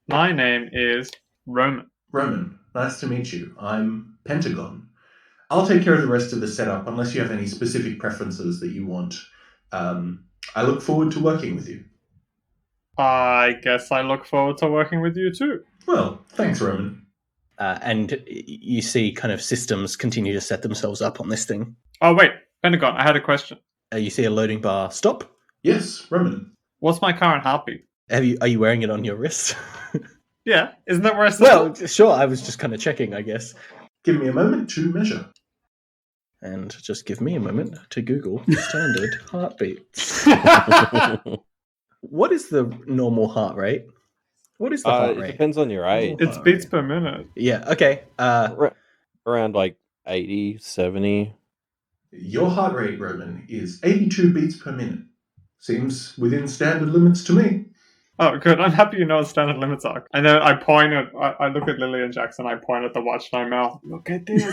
My name is Roman. Roman. Nice to meet you. I'm Pentagon. I'll take care of the rest of the setup unless you have any specific preferences that you want. I look forward to working with you. I guess I look forward to working with you too. Well, thanks, Roman. And you see kind of systems continue to set themselves up on this thing. Oh, wait. Pentagon, I had a question. You see a loading bar stop. Yes, Roman. What's my current heartbeat? Are you wearing it on your wrist? Yeah, isn't that where I said Well, sure, I was just kind of checking, I guess. Give me a moment to measure. And just give me a moment to Google standard heartbeats. What is the normal heart rate? What is the heart rate? It depends on your age. It's beats per minute. Yeah, okay. Around like 80, 70. Your heart rate, Roman, is 82 beats per minute. Seems within standard limits to me. Oh, good. I'm happy you know what standard limits are. And then I point at, I look at Lily and Jackson, I point at the watch in my mouth. Look at this.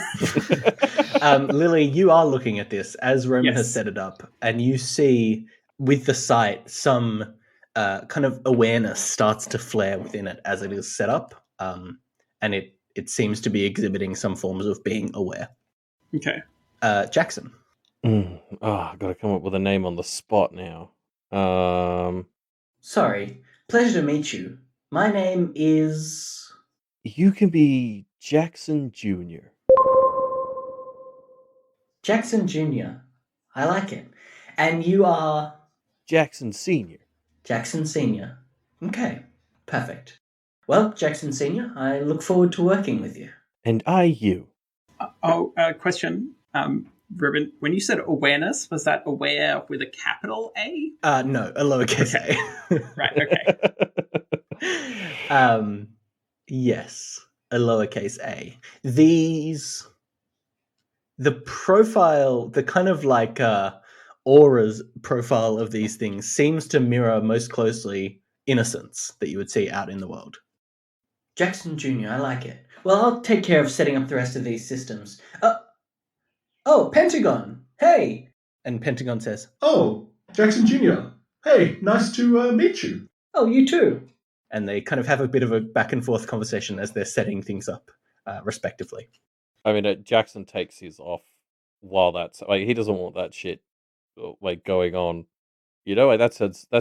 Lily, you are looking at this as Roman Yes. has set it up, and you see with the sight some kind of awareness starts to flare within it as it is set up, and it seems to be exhibiting some forms of being aware. Okay. Jackson. I've got to come up with a name on the spot now. Sorry, pleasure to meet you. My name is... You can be Jackson Jr. Jackson Jr. I like it. And you are... Jackson Sr. Jackson Sr. Okay, perfect. Well, Jackson Sr., I look forward to working with you. And you. Question. Reuben, when you said awareness, was that aware with a capital A? No, a lowercase a. Right, okay. Yes, a lowercase a. The profile, the kind of like aura's profile of these things seems to mirror most closely innocence that you would see out in the world. Jackson Jr., I like it. Well, I'll take care of setting up the rest of these systems. Oh, Pentagon! Hey! And Pentagon says, "Oh, Jackson Jr. Hey, nice to meet you." "Oh, you too." And they kind of have a bit of a back and forth conversation as they're setting things up, respectively. I mean, Jackson takes his off while that's like he doesn't want that shit like going on. You know, like that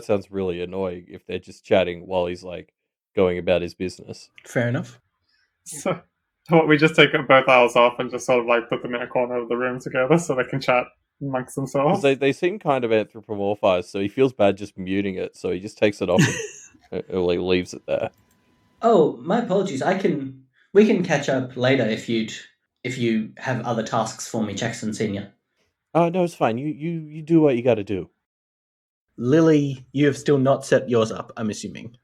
sounds really annoying if they're just chatting while he's like going about his business. Fair enough. So what, we just take both ours off and just sort of like put them in a corner of the room together so they can chat amongst themselves? Because they seem kind of anthropomorphized, so he feels bad just muting it, so he just takes it off and like leaves it there. Oh, my apologies. We can catch up later if you have other tasks for me, Jackson Senior. Oh no, it's fine. You do what you got to do. Lily, you have still not set yours up, I'm assuming.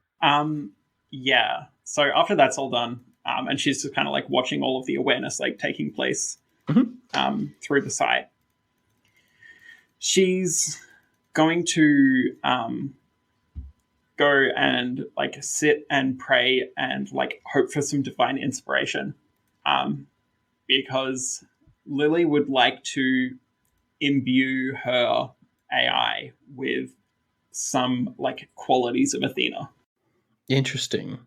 Yeah. So after that's all done, and she's just kind of like watching all of the awareness like taking place through the site. She's going to go and like sit and pray and like hope for some divine inspiration, because Lily would like to imbue her AI with some like qualities of Athena. Interesting.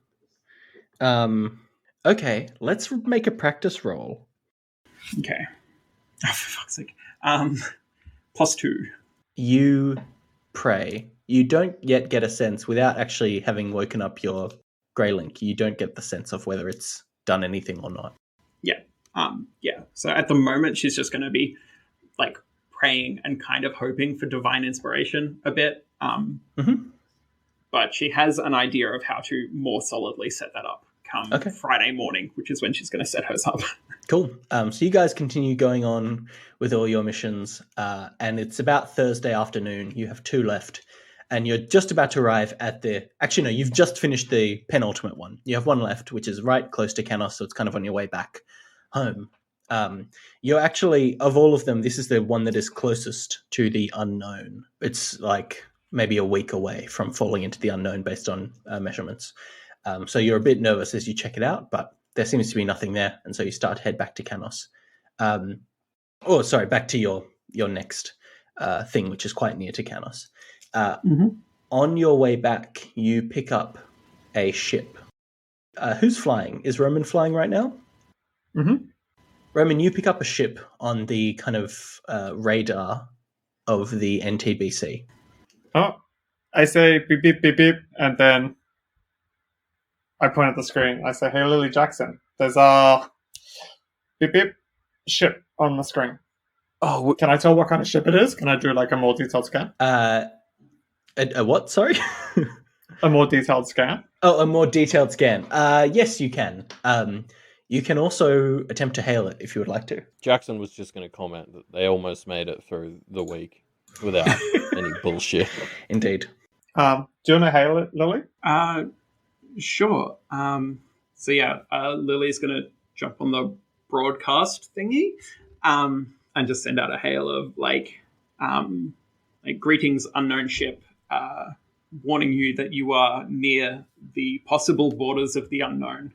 Okay, let's make a practice roll. Okay. Oh, for fuck's sake. +2. You pray. You don't yet get a sense, without actually having woken up your Greylink, you don't get the sense of whether it's done anything or not. Yeah. Yeah. So at the moment, she's just going to be like praying and kind of hoping for divine inspiration a bit. But she has an idea of how to more solidly set that up come Friday morning, which is when she's going to set hers up. Cool. So you guys continue going on with all your missions, and it's about Thursday afternoon. You have 2 left, and you're just about to arrive at the... Actually, no, you've just finished the penultimate one. You have 1 left, which is right close to Canos, so it's kind of on your way back home. You're actually, of all of them, this is the one that is closest to the unknown. It's like maybe a week away from falling into the unknown based on measurements. So you're a bit nervous as you check it out, but there seems to be nothing there, and so you start to head back to Canos. Back to your next thing, which is quite near to Canos. On your way back, you pick up a ship. Who's flying? Is Roman flying right now? Roman, you pick up a ship on the kind of radar of the NTBC. Oh, I say beep, beep, beep, beep, and then I point at the screen. I say, hey, Lily Jackson, there's a beep, beep ship on the screen. Oh, can I tell what kind of ship it is? Can I do like a more detailed scan? A what? Sorry? A more detailed scan? Oh, a more detailed scan. Yes, you can. You can also attempt to hail it if you would like to. Jackson was just going to comment that they almost made it through the week without any bullshit. Indeed. Do you want to hail it, Lily? Sure. Lily's going to jump on the broadcast thingy and just send out a hail of greetings, unknown ship, warning you that you are near the possible borders of the unknown.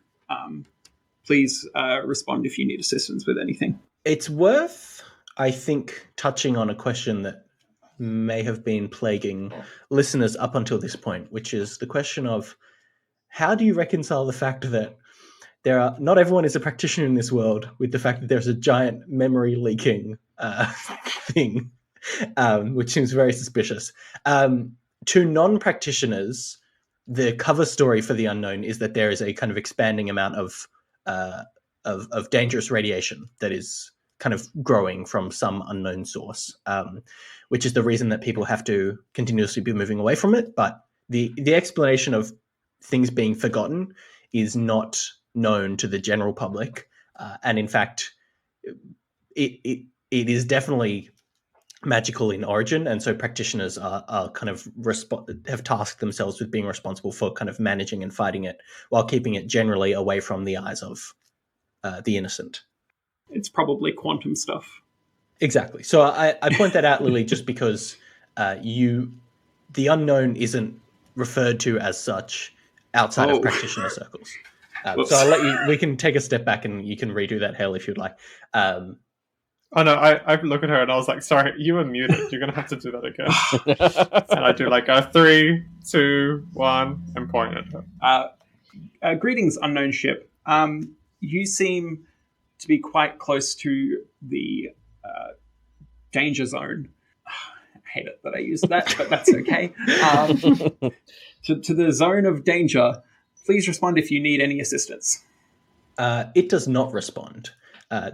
Please respond if you need assistance with anything. It's worth, I think, touching on a question that may have been plaguing listeners up until this point, which is the question of how do you reconcile the fact that not everyone is a practitioner in this world with the fact that there's a giant memory leaking thing, which seems very suspicious. To non-practitioners, the cover story for the unknown is that there is a kind of expanding amount of dangerous radiation that is kind of growing from some unknown source, which is the reason that people have to continuously be moving away from it. But the explanation of things being forgotten is not known to the general public, and in fact, it is definitely magical in origin, and so practitioners are kind of have tasked themselves with being responsible for kind of managing and fighting it while keeping it generally away from the eyes of the innocent. It's probably quantum stuff. Exactly. So I point that out, Lily, just because the unknown isn't referred to as such outside of practitioner circles. So I'll let you. We can take a step back and you can redo that hail if you'd like. Oh no, I look at her and I was like, sorry, you were muted. You're going to have to do that again. And I do like a 3, 2, 1 and point at her. Greetings, unknown ship. You seem to be quite close to the danger zone. I hate it that I used that, but that's okay. To the zone of danger, please respond if you need any assistance. It does not respond.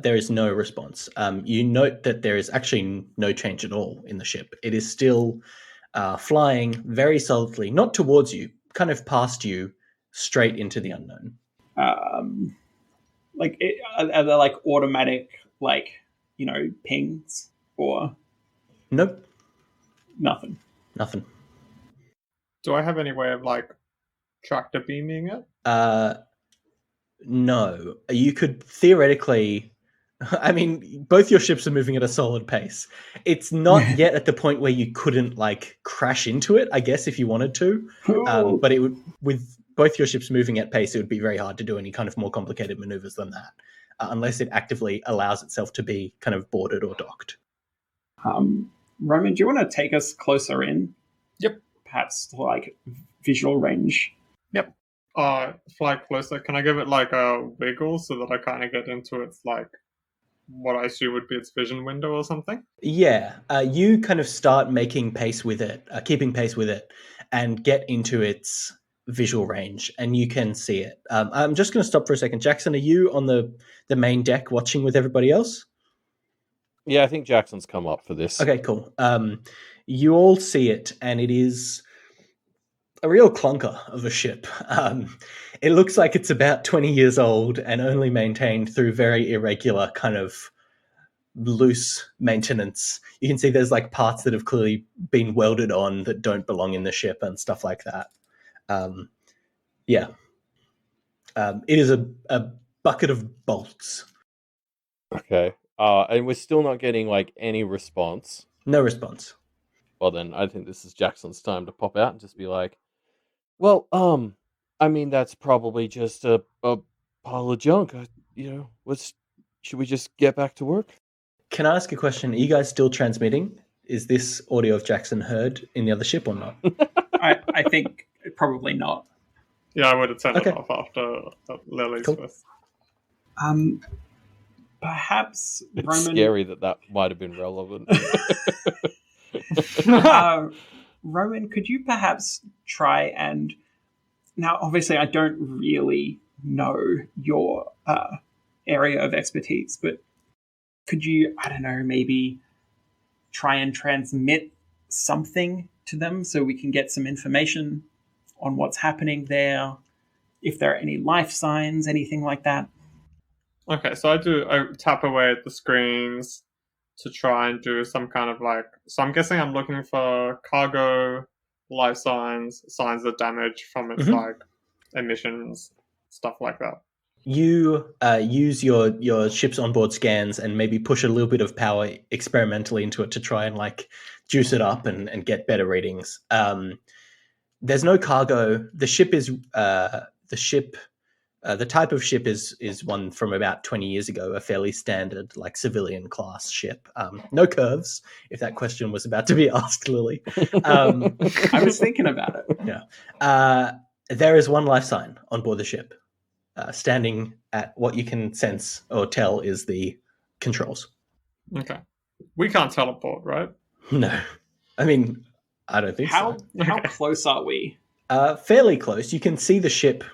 There is no response. You note that there is actually no change at all in the ship. It is still flying very solidly, not towards you, kind of past you, straight into the unknown. Are there like automatic, pings or? Nope. Nothing. Do I have any way of tractor beaming it? No. You could theoretically... I mean, both your ships are moving at a solid pace. It's not yet at the point where you couldn't, crash into it, I guess, if you wanted to. But it would, with both your ships moving at pace, it would be very hard to do any kind of more complicated maneuvers than that, unless it actively allows itself to be kind of boarded or docked. Roman, do you want to take us closer in? Yep. Perhaps, visual range? Yep. Fly closer. Can I give it a wiggle so that I kind of get into its what I assume would be its vision window or something? Yeah, you kind of start making pace with it, keeping pace with it, and get into its visual range, and you can see it. I'm just going to stop for a second. Jackson, are you on the main deck watching with everybody else? Yeah, I think Jackson's come up for this. Okay, cool. You all see it, and it is a real clunker of a ship. It looks like it's about 20 years old and only maintained through very irregular kind of loose maintenance. You can see there's like parts that have clearly been welded on that don't belong in the ship and stuff like that. It is a bucket of bolts. Okay. And we're still not getting like any response. No response. Well, then I think this is Jackson's time to pop out and just be like, well, I mean, that's probably just a pile of junk. Should we just get back to work? Can I ask a question? Are you guys still transmitting? Is this audio of Jackson heard in the other ship or not? I think probably not. Yeah, I would have turned it off after Lily's first. Perhaps it's Roman... scary that might have been relevant. Roman, could you perhaps try and... Now, obviously, I don't really know your area of expertise, but could you, I don't know, maybe try and transmit something to them so we can get some information on what's happening there, if there are any life signs, anything like that? Okay, so I tap away at the screens to try and do some kind of like... So I'm guessing I'm looking for cargo, life signs of damage from its like emissions, stuff like that. You use your ship's onboard scans and maybe push a little bit of power experimentally into it to try and like juice it up and get better readings. There's no cargo. The ship is the type of ship is one from about 20 years ago, a fairly standard like civilian class ship. No curves, if that question was about to be asked, Lily. I was thinking about it. Yeah. There is one life sign on board the ship, standing at what you can sense or tell is the controls. Okay. We can't teleport, right? No. I mean, I don't think so. How Okay. close are we? Fairly close. You can see the ship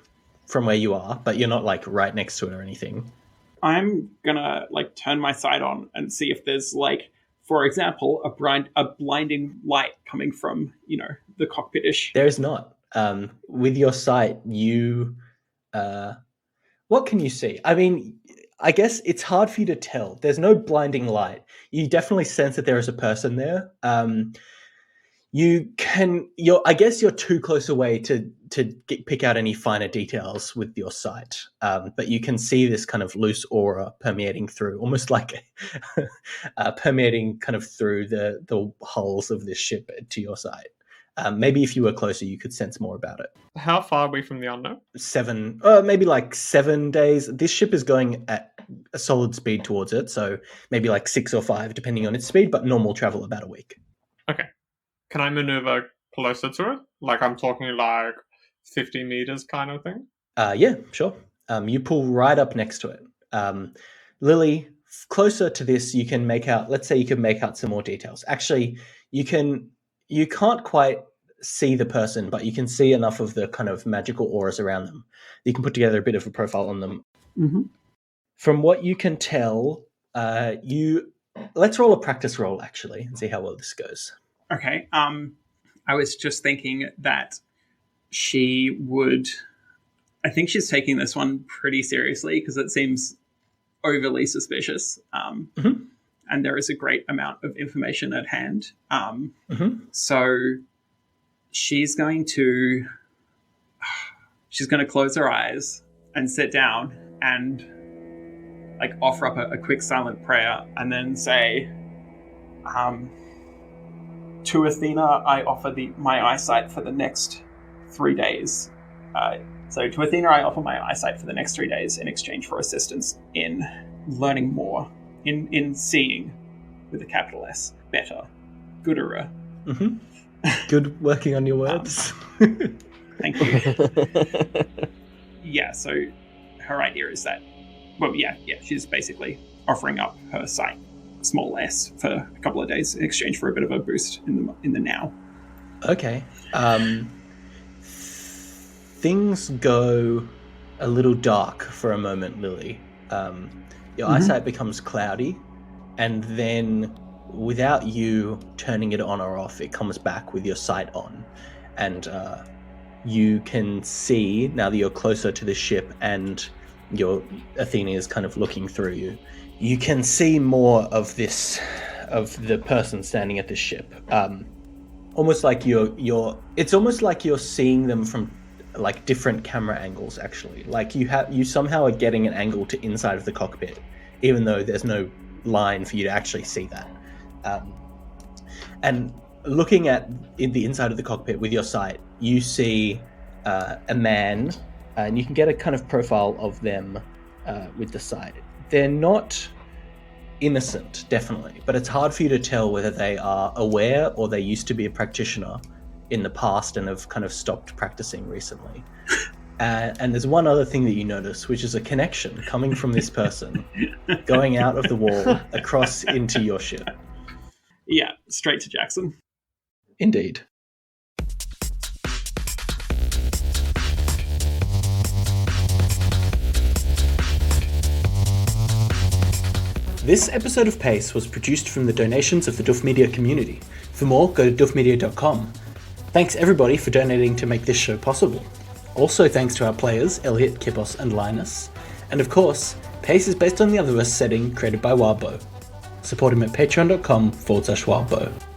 from where you are, but you're not like right next to it or anything. I'm gonna like turn my sight on and see if there's like, for example, a blinding light coming from, the cockpit-ish. There is not. With your sight, you what can you see? I mean, I guess it's hard for you to tell. There's no blinding light. You definitely sense that there is a person there. I guess you're too close away to pick out any finer details with your sight. But you can see this kind of loose aura permeating through, almost like permeating kind of through the hulls of this ship to your sight. Maybe if you were closer, you could sense more about it. How far are we from the unknown? Maybe like 7 days. This ship is going at a solid speed towards it, so maybe like 6 or 5, depending on its speed, but normal travel about a week. Okay. Can I maneuver closer to it? Like I'm talking like 50 meters kind of thing? Yeah, sure. You pull right up next to it. Lily, closer to this, you can make out, let's say you can make out some more details. Actually, you can't quite see the person, but you can see enough of the kind of magical auras around them. You can put together a bit of a profile on them. Mm-hmm. From what you can tell, let's roll a practice roll, actually, and see how well this goes. Okay. I was just thinking that she would... I think she's taking this one pretty seriously because it seems overly suspicious. And there is a great amount of information at hand. So she's going to close her eyes and sit down and like offer up a quick silent prayer and then say, to Athena, I offer my eyesight for the next 3 days. So to Athena, I offer my eyesight for the next 3 days in exchange for assistance in learning more, in seeing with a capital S, better, gooder. Good working on your words. Thank you. Yeah, so her idea is that, she's basically offering up her sight, small s, for a couple of days in exchange for a bit of a boost in the now. Okay. Things go a little dark for a moment, Lily. Your eyesight becomes cloudy, and then without you turning it on or off, it comes back with your sight on, and you can see, now that you're closer to the ship and your Athena is kind of looking through you, you can see more of the person standing at the ship. Almost like it's almost like you're seeing them from like different camera angles, actually. Like you somehow are getting an angle to inside of the cockpit, even though there's no line for you to actually see that. And looking at the inside of the cockpit with your sight, you see a man, and you can get a kind of profile of them with the sight. They're not innocent, definitely, but it's hard for you to tell whether they are aware or they used to be a practitioner in the past and have kind of stopped practicing recently. And there's one other thing that you notice, which is a connection coming from this person going out of the wall across into your ship. Yeah, straight to Jackson. Indeed. This episode of Pace was produced from the donations of the Duff Media community. For more, go to duffmedia.com. Thanks everybody for donating to make this show possible. Also thanks to our players, Elliot, Kippos, and Linus. And of course, Pace is based on the Otherverse setting created by Wildbow. Support him at patreon.com/Wildbow.